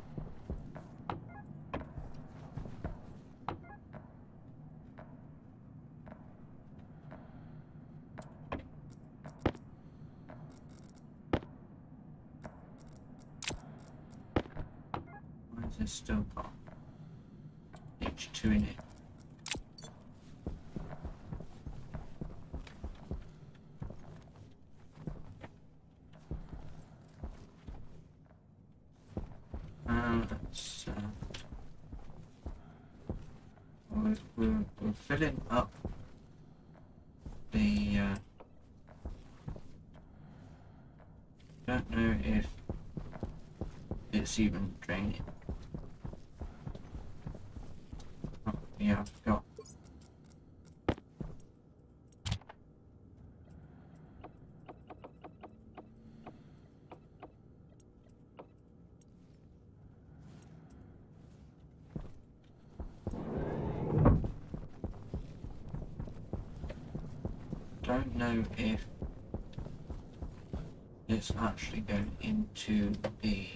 Why is this still got H2 in it? We're filling up the don't know if it's even draining. Oh, yeah, I've got don't know if it's actually going into the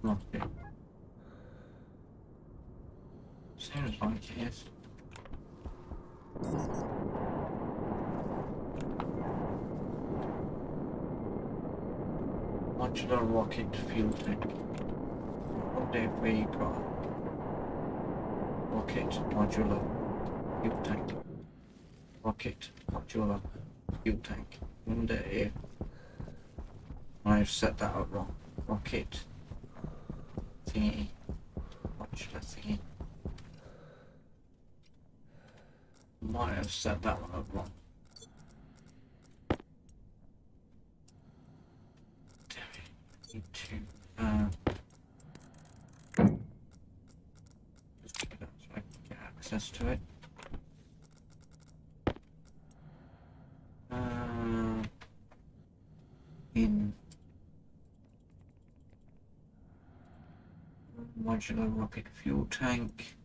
rocket. Seems like it is. Modular rocket fuel tank. Wonder if we got rocket modular fuel tank. Rocket modular fuel tank. Wonder if I've set that up wrong. Rocket thingy. Modular thingy. Might have set that one up wrong. Damn it. Need to just do that so I can get access to it. In modular rocket fuel tank.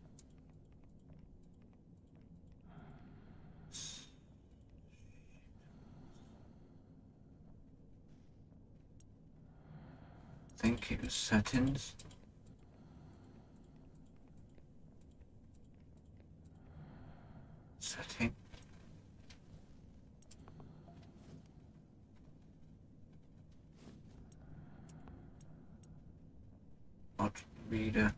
I think it was settings. Setting. Mod reader.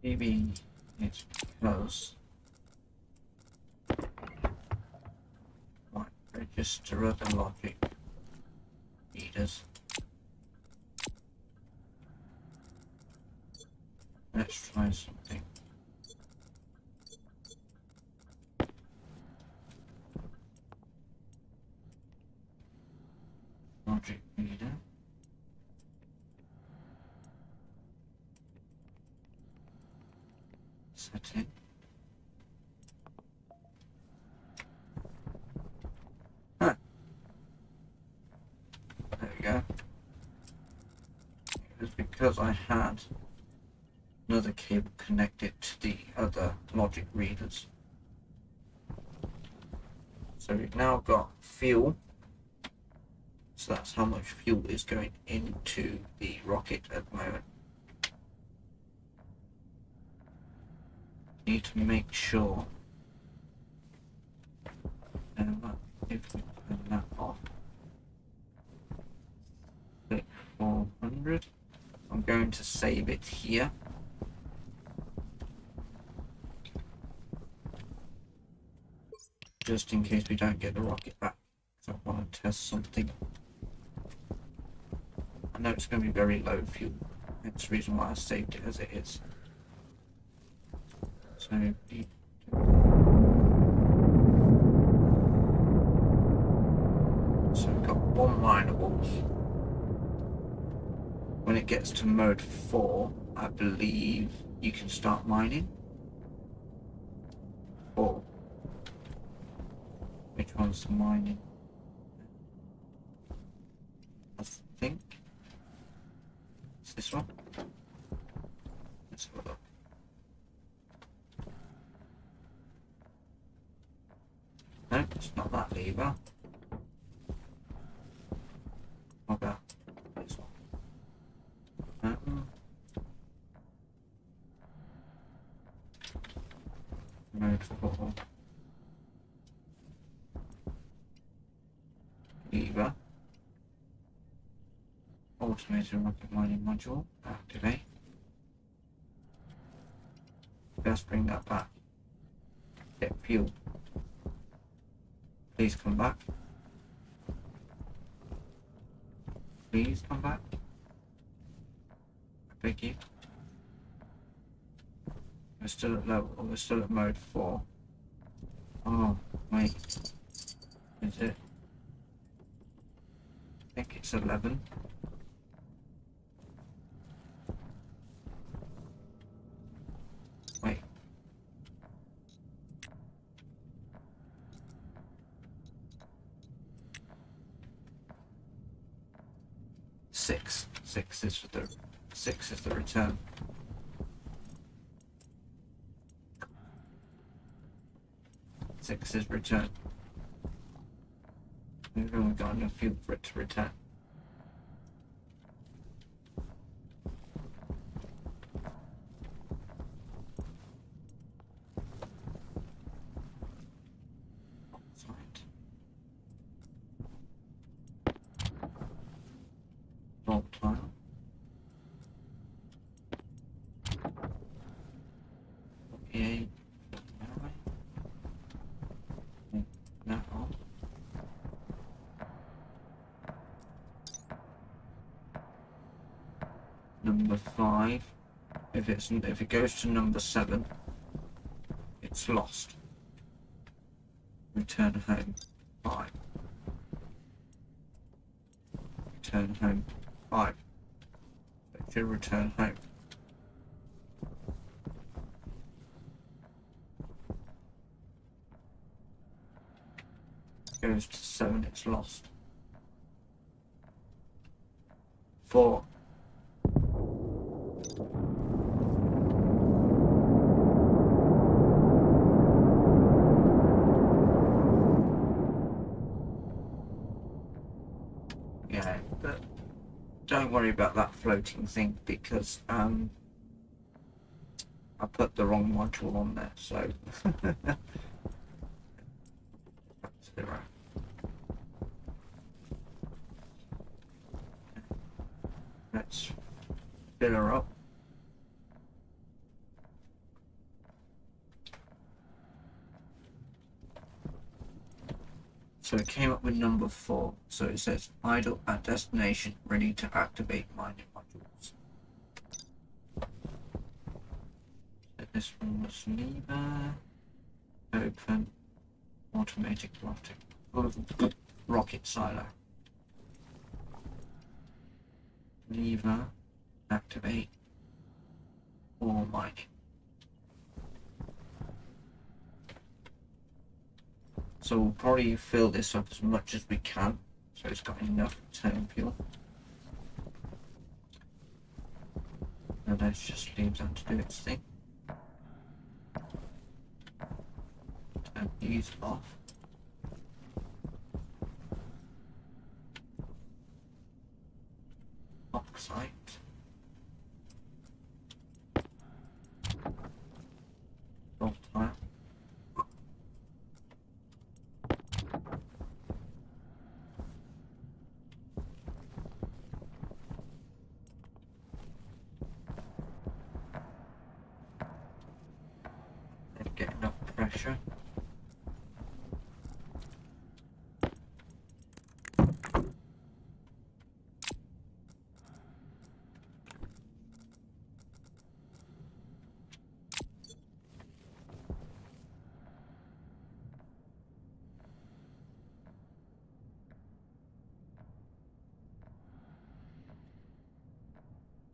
Maybe it's because right, register other logic readers. Let's try something. Logic reader. setting. Huh. There we go. It was because I had another cable connected to the other logic readers. So we've now got fuel. So that's how much fuel is going into the rocket at the moment. Need to make sure if we turn that off, click 400. I'm going to save it here. Just in case we don't get the rocket back. So I want to test something. I know it's going to be very low fuel. That's the reason why I saved it as it is. So we've got one mineables. When it gets to mode 4, I believe you can start mining. 4. Which one's the mining? I think it's this one. Let's have a look. No, it's not that lever. What about this one? Mode 4. Lever. Automated rocket mining module. Activate. Let's bring that back. Get fuel. Please come back. Please come back. I beg you. We're still at level. We're still at mode 4. Oh, wait. Is it? I think it's 11. Wait. Six. Six is the return. Six is return. We've only got enough fuel for it to return. Volatile. Okay. That on. Number 5. If it goes to number 7, it's lost. Return home 5. Return home 5. So it should return home. Goes to 7, it's lost. 4. Yeah, but don't worry about that floating thing because I put the wrong module on there, so 0. Let's fill her up. So it came up with number 4. So it says idle at destination, ready to activate mining modules. So this one was lever, open, automatic rocket silo. Lever, activate, or mining. So we'll probably fill this up as much as we can, so it's got enough return fuel. And let's just leave that to do its thing. Turn these off. Oxide. Bolt tile. And get enough pressure.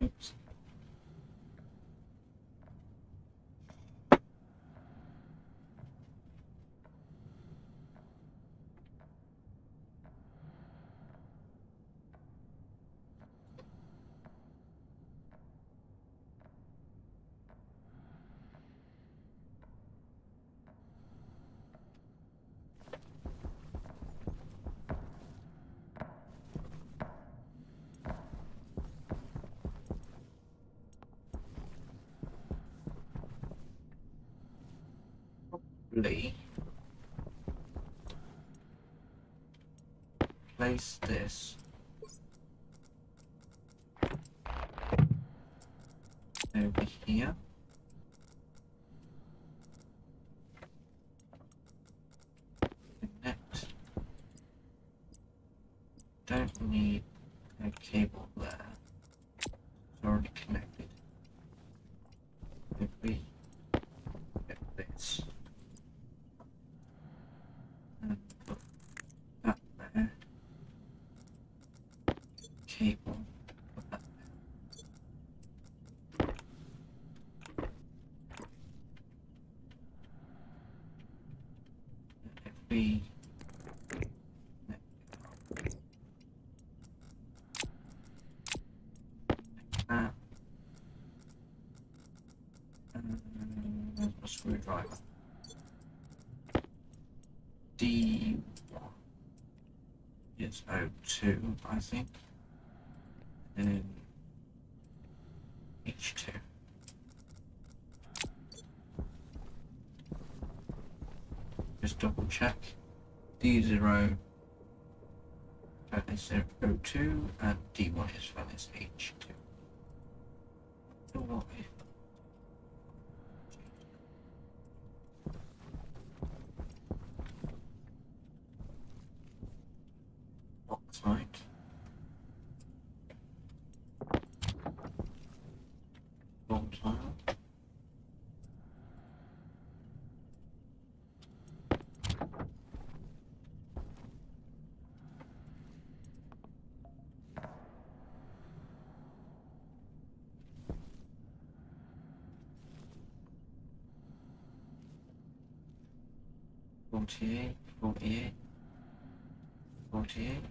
Oops. Place this over here. Connect. Don't need a cable there. It's already connected. If we get this and put that there, cable, put that there. And if we that, where's my screwdriver? D1 is O2, I think, and H2. Just double check. D0 is O2 and D1 is H2. So what if oxide, volatile, forty-eight, 48, 48.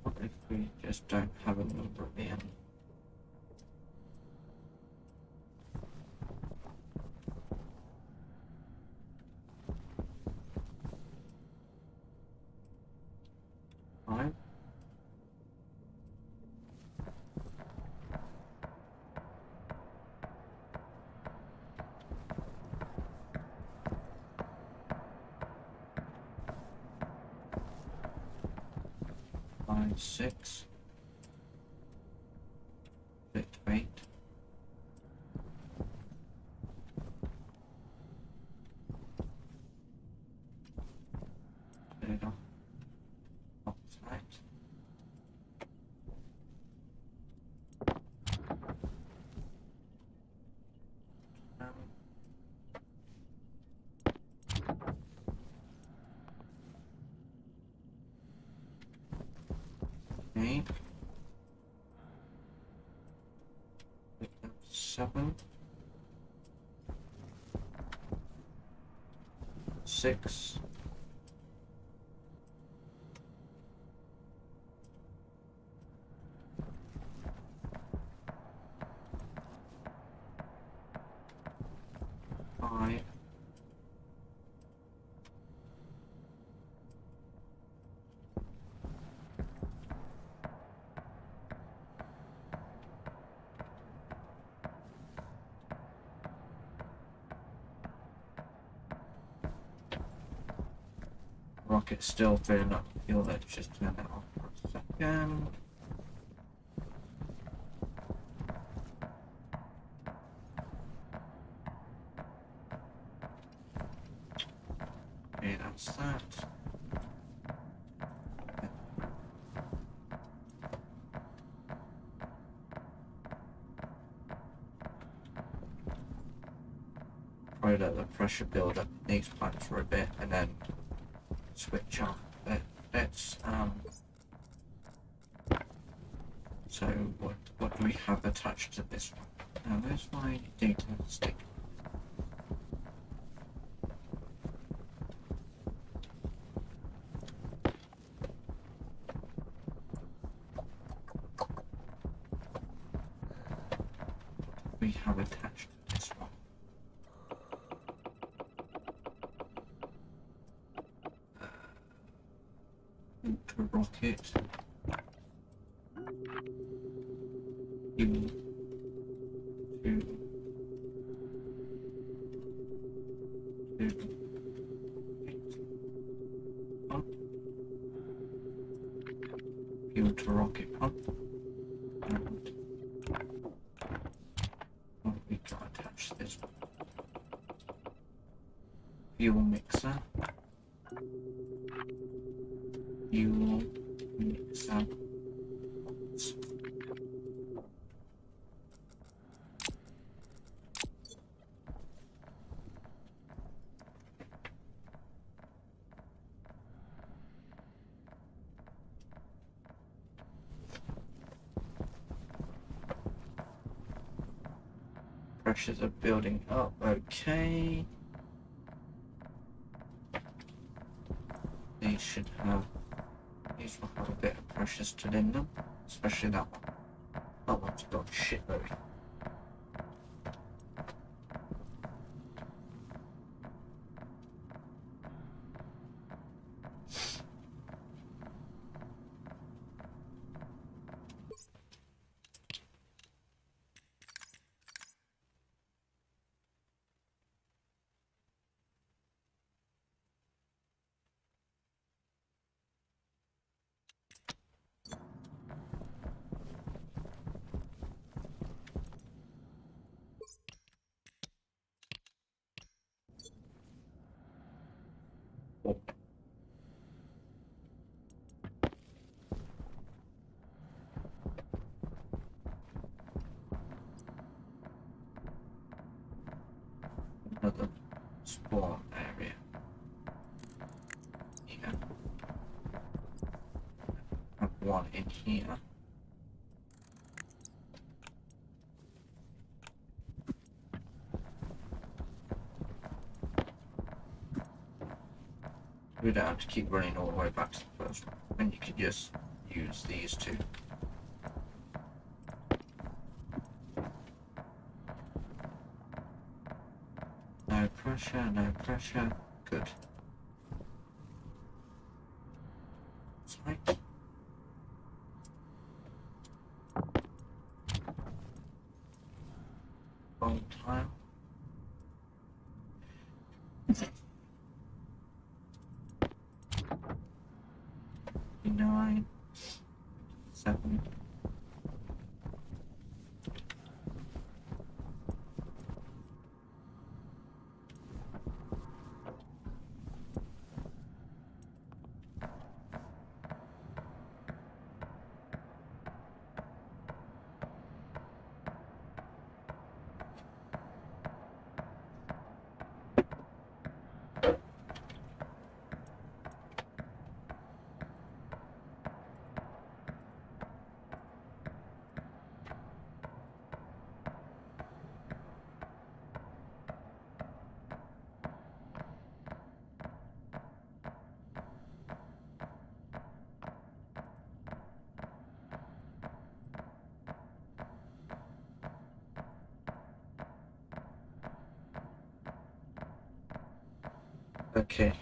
What if we just don't have a number at the end? Five. Five, 6. 8, 8. There you go. Oxide. 7, 6, 5, 'Rocket's still filling up fuel. Let's just turn that off for a second. Okay, that's that. Probably let the pressure build up in these pipes for a bit and then switch off. Let's so what do we have attached to this one? Now where's my data stick? We have attached to this one. To rocket. You pump. Fuel to rocket pump. And what we got attached to this one? Fuel mixer. Fuel mixer. Pressures are building up. Okay. These will have a bit of pressure still in them, especially that one. That one's got a shitload. Oh. Another spawn area. Here. Have one in here. We don't have to keep running all the way back to the first one, and you can just use these two. No pressure, no pressure. Good. That's right. Wrong tile. 9, 7. Okay.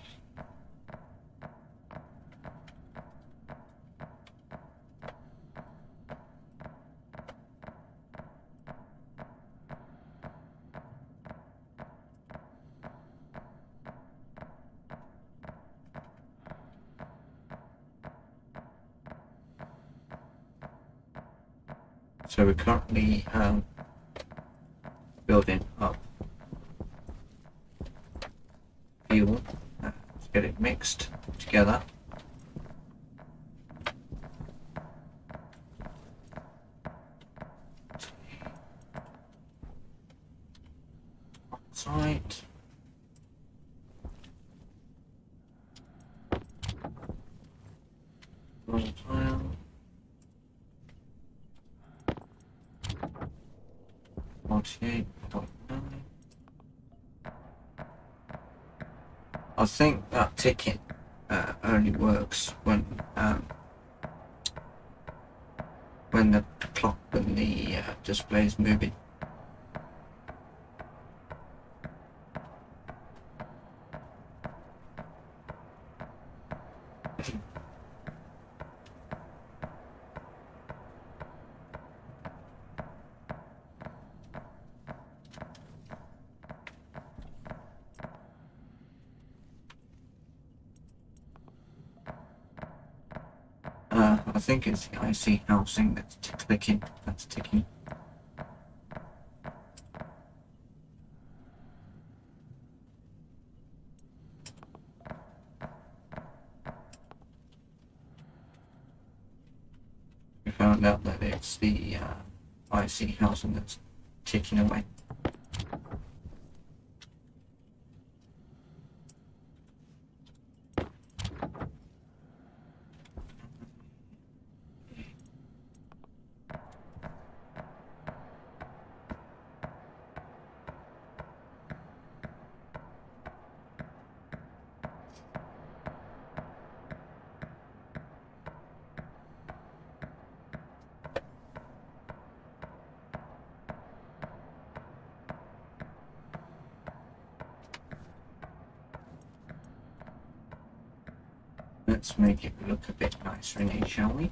So we're currently building up fuel to get it mixed together. Oxide. Volatile. 48.9. I think that ticket only works when the clock and the display is moving. I think it's the IC housing that's ticking. We found out that it's the IC housing that's ticking away. Let's make it look a bit nicer in here, shall we?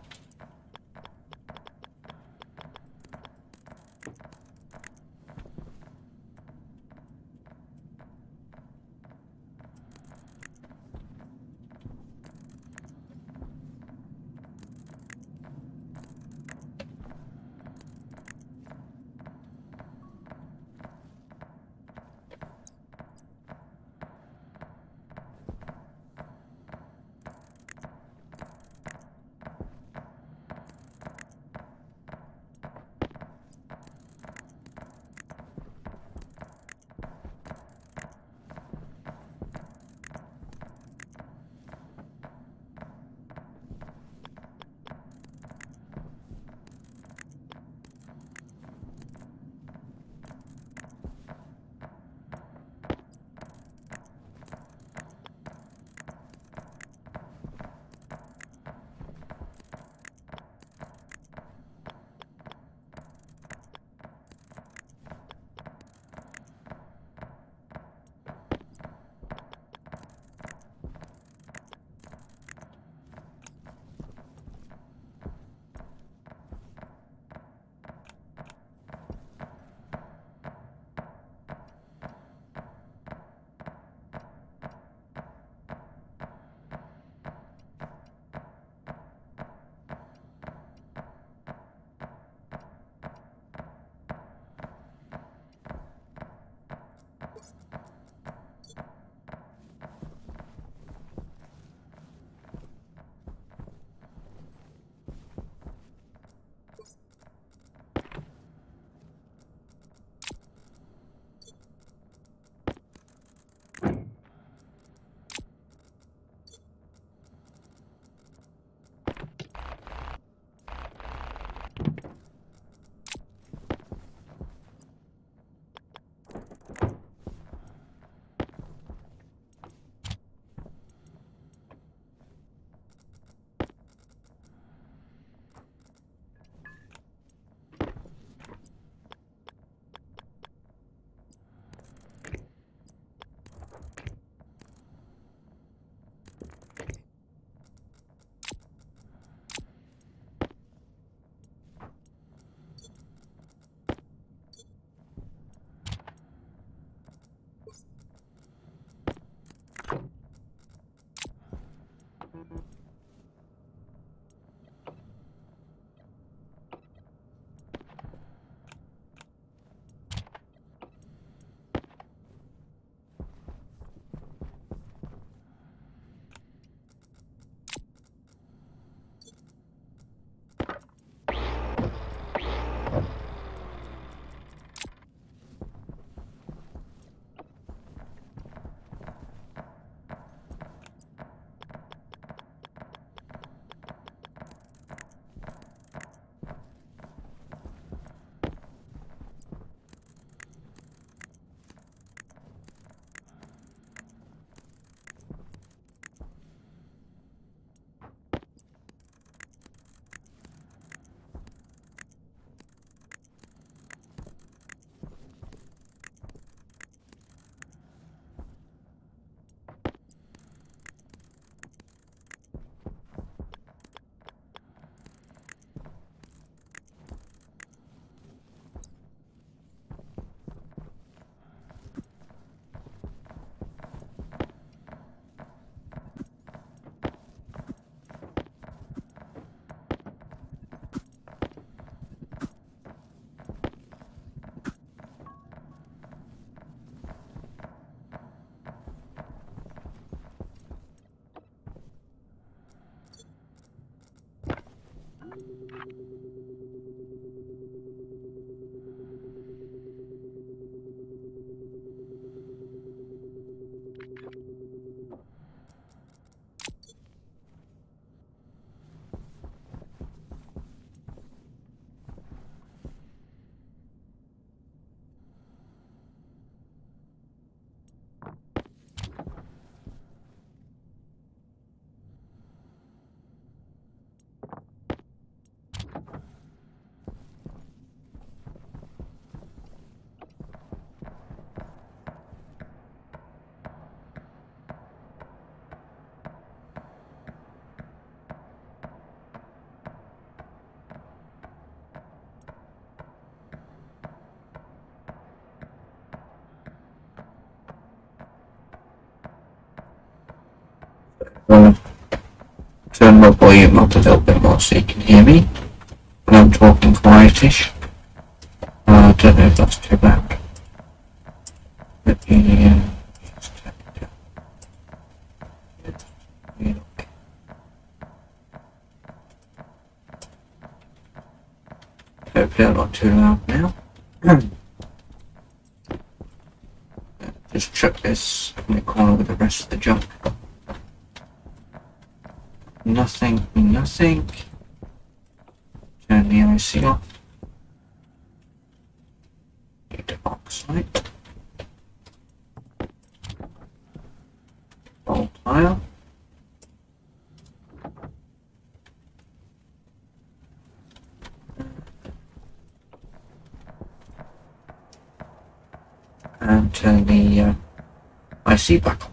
want to turn my volume up a little bit more so you can hear me when I'm talking quietish. I don't know if that's too loud. Let me just turn it down. Hopefully I'm not too loud now. Just chuck this in the corner with the rest of the junk. Nothing. Turn the IC off. Need oxide. Bolt tile. And turn the IC back on.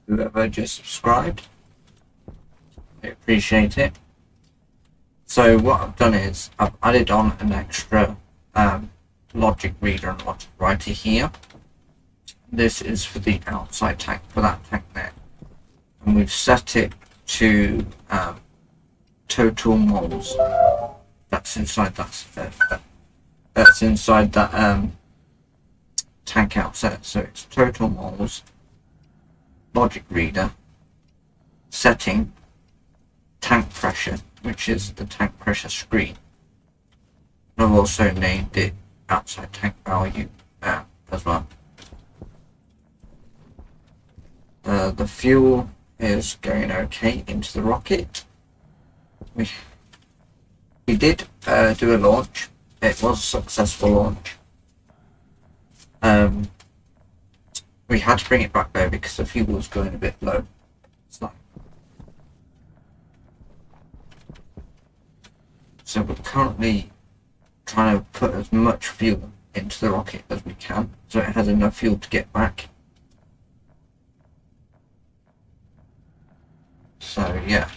Whoever just subscribed, I appreciate it. So what I've done is I've added on an extra logic reader and logic writer here. This is for the outside tank, for that tank there, and we've set it to total moles. That's inside that tank outset. So it's total moles, logic reader, setting, tank pressure, which is the tank pressure screen. And I've also named it outside tank value as well. The fuel is going okay into the rocket. We did do a launch. It was a successful launch. We had to bring it back though because the fuel was going a bit low. So we're currently trying to put as much fuel into the rocket as we can, so it has enough fuel to get back. So yeah.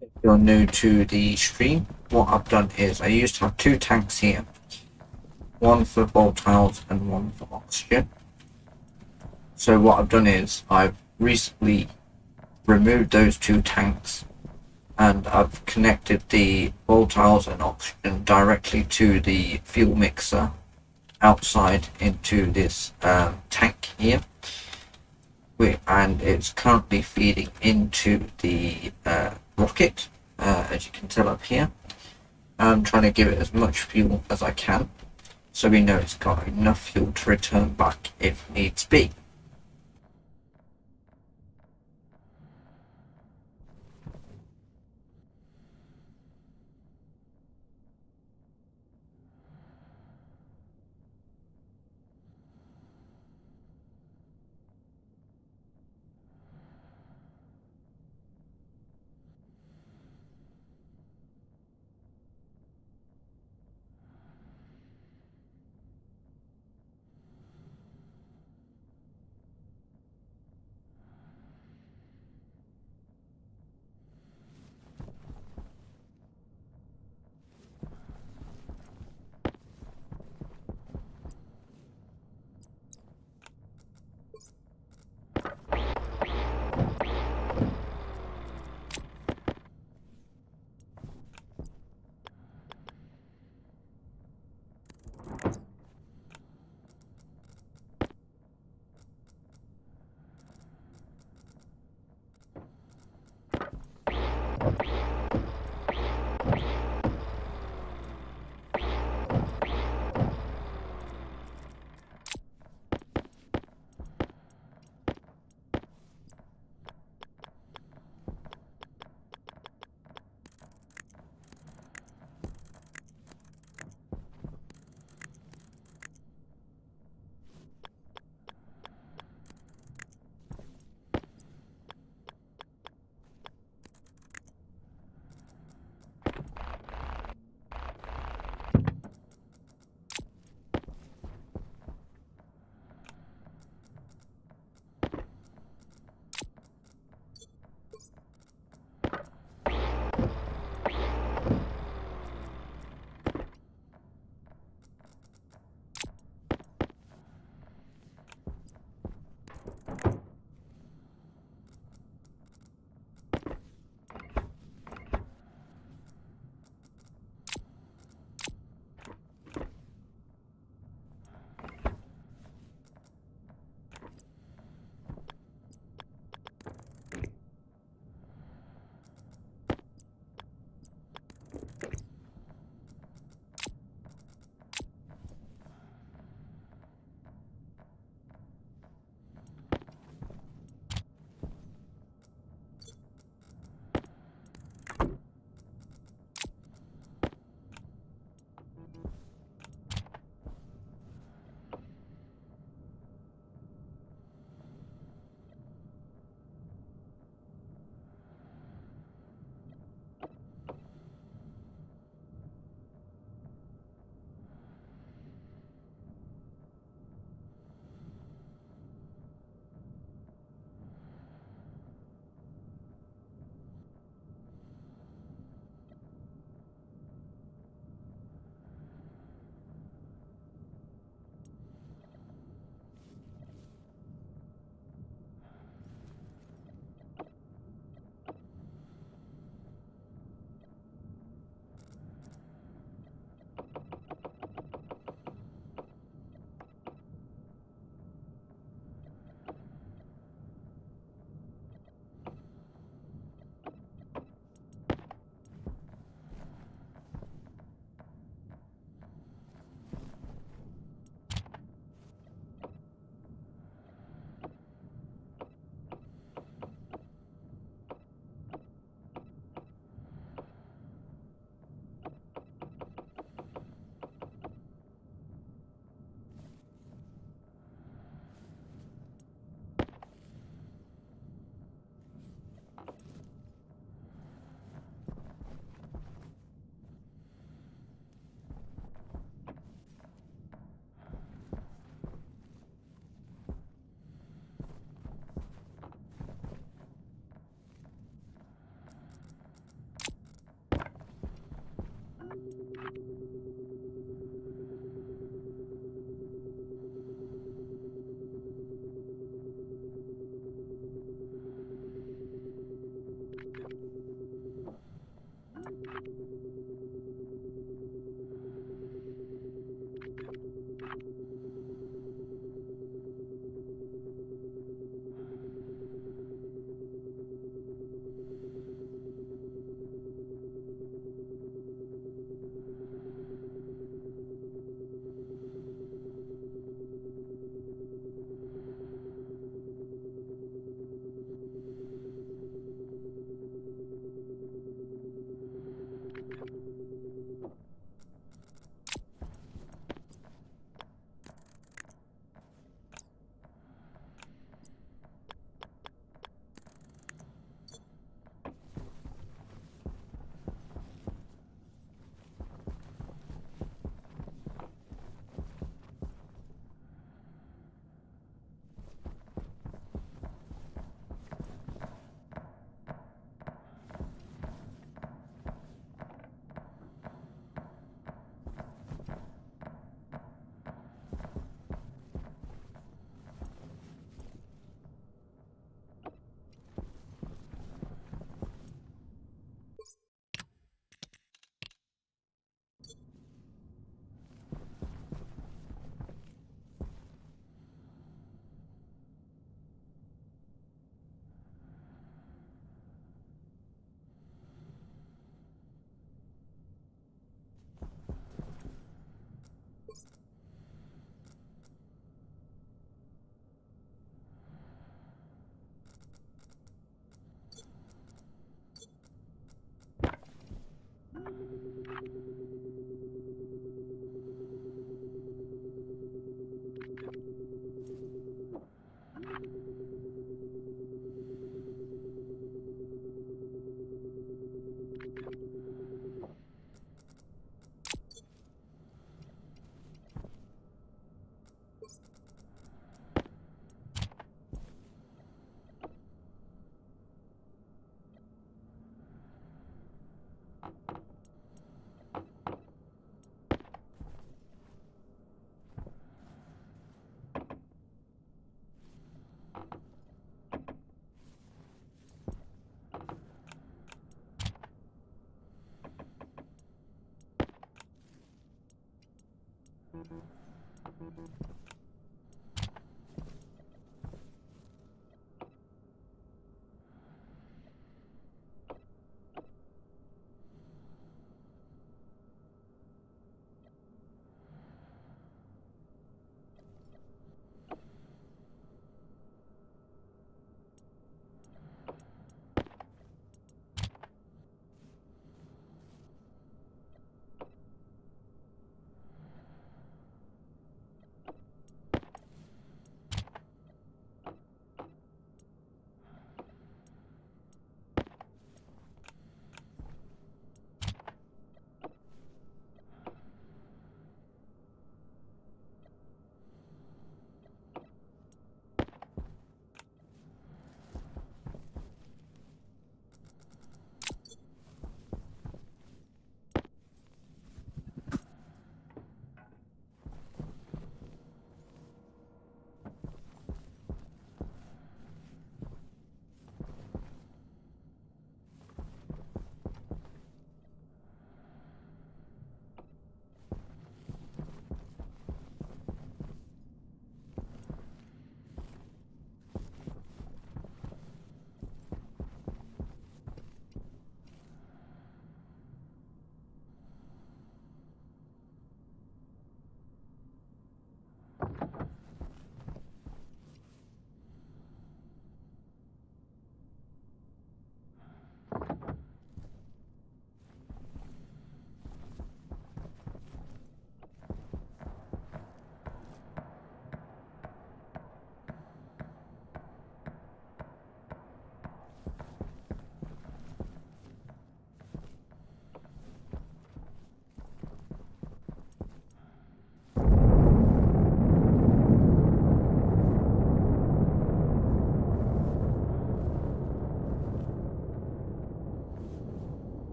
If you're new to the stream, what I've done is I used to have two tanks here, one for volatiles and one for oxygen. So what I've done is I've recently removed those two tanks and I've connected the volatiles and oxygen directly to the fuel mixer outside into this tank here, and it's currently feeding into the rocket, as you can tell up here. I'm trying to give it as much fuel as I can so we know it's got enough fuel to return back if needs be.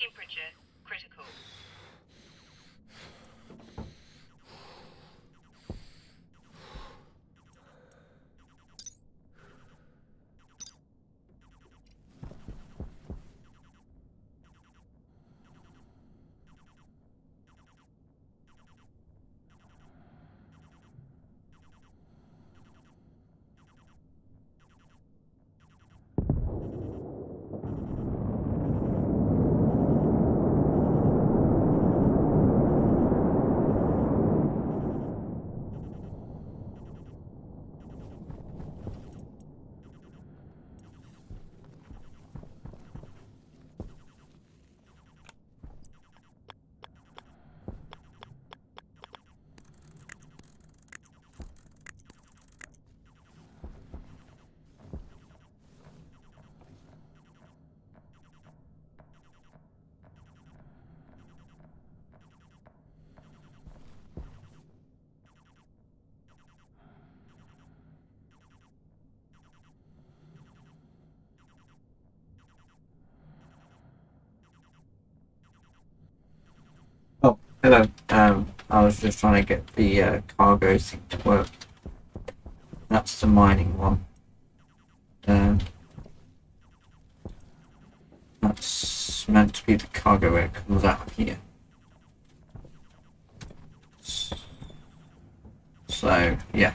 Temperature critical. Oh, hello. I was just trying to get the cargo thing to work. That's the mining one. That's meant to be the cargo where it comes out here. So, yeah.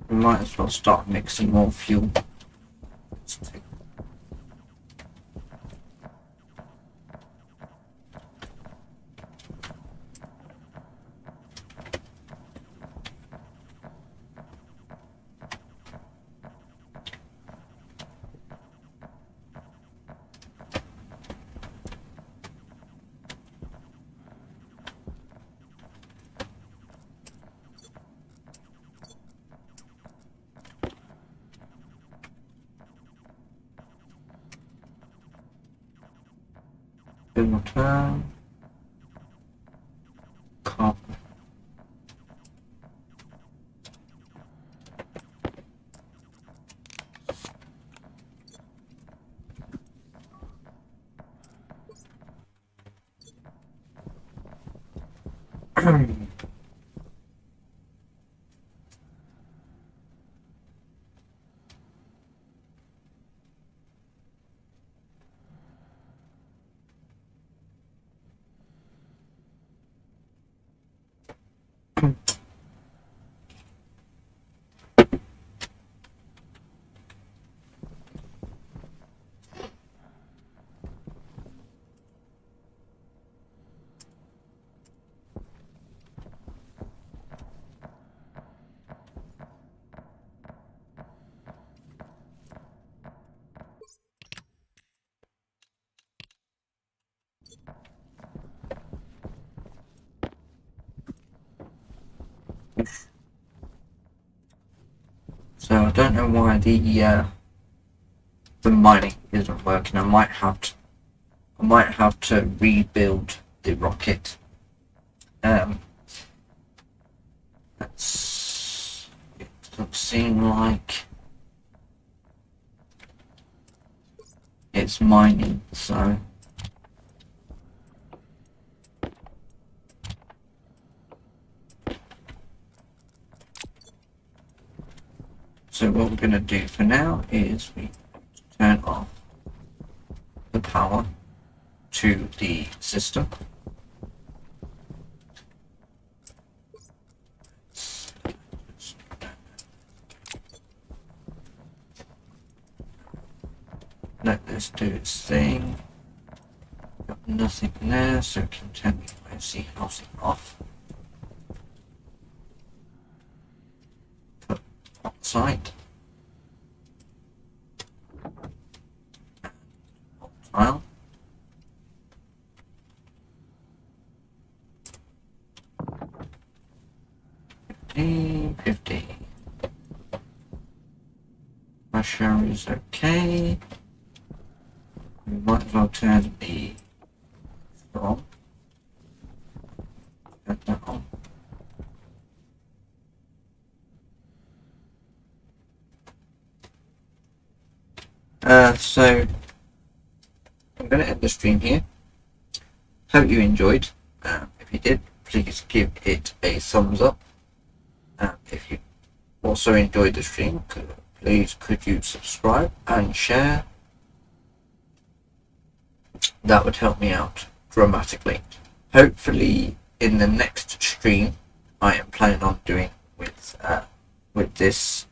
We might as well start mixing more fuel. Let's take good return. Copper. So I don't know why the mining isn't working. I might have to rebuild the rocket. That's, it doesn't seem like it's mining, so what we're going to do for now is we turn off the power to the system. Let this do its thing. Got nothing there, so continue see housing off. Put outside. Tile. $50. Pressure is okay. We might as well turn the on. Turn that on. So I'm going to end the stream here. Hope you enjoyed. If you did, please give it a thumbs up. If you also enjoyed the stream, please could you subscribe and share? That would help me out dramatically. Hopefully in the next stream I am planning on doing with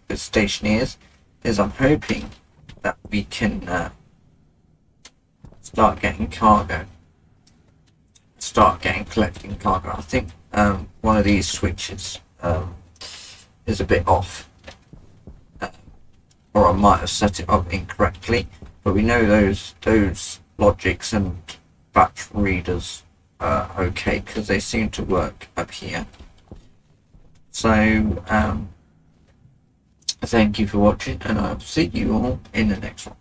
Stasioneers is I'm hoping that we can start getting collecting cargo. I think one of these switches is a bit off, or I might have set it up incorrectly, but we know those logics and batch readers are okay because they seem to work up here. So thank you for watching, and I'll see you all in the next one.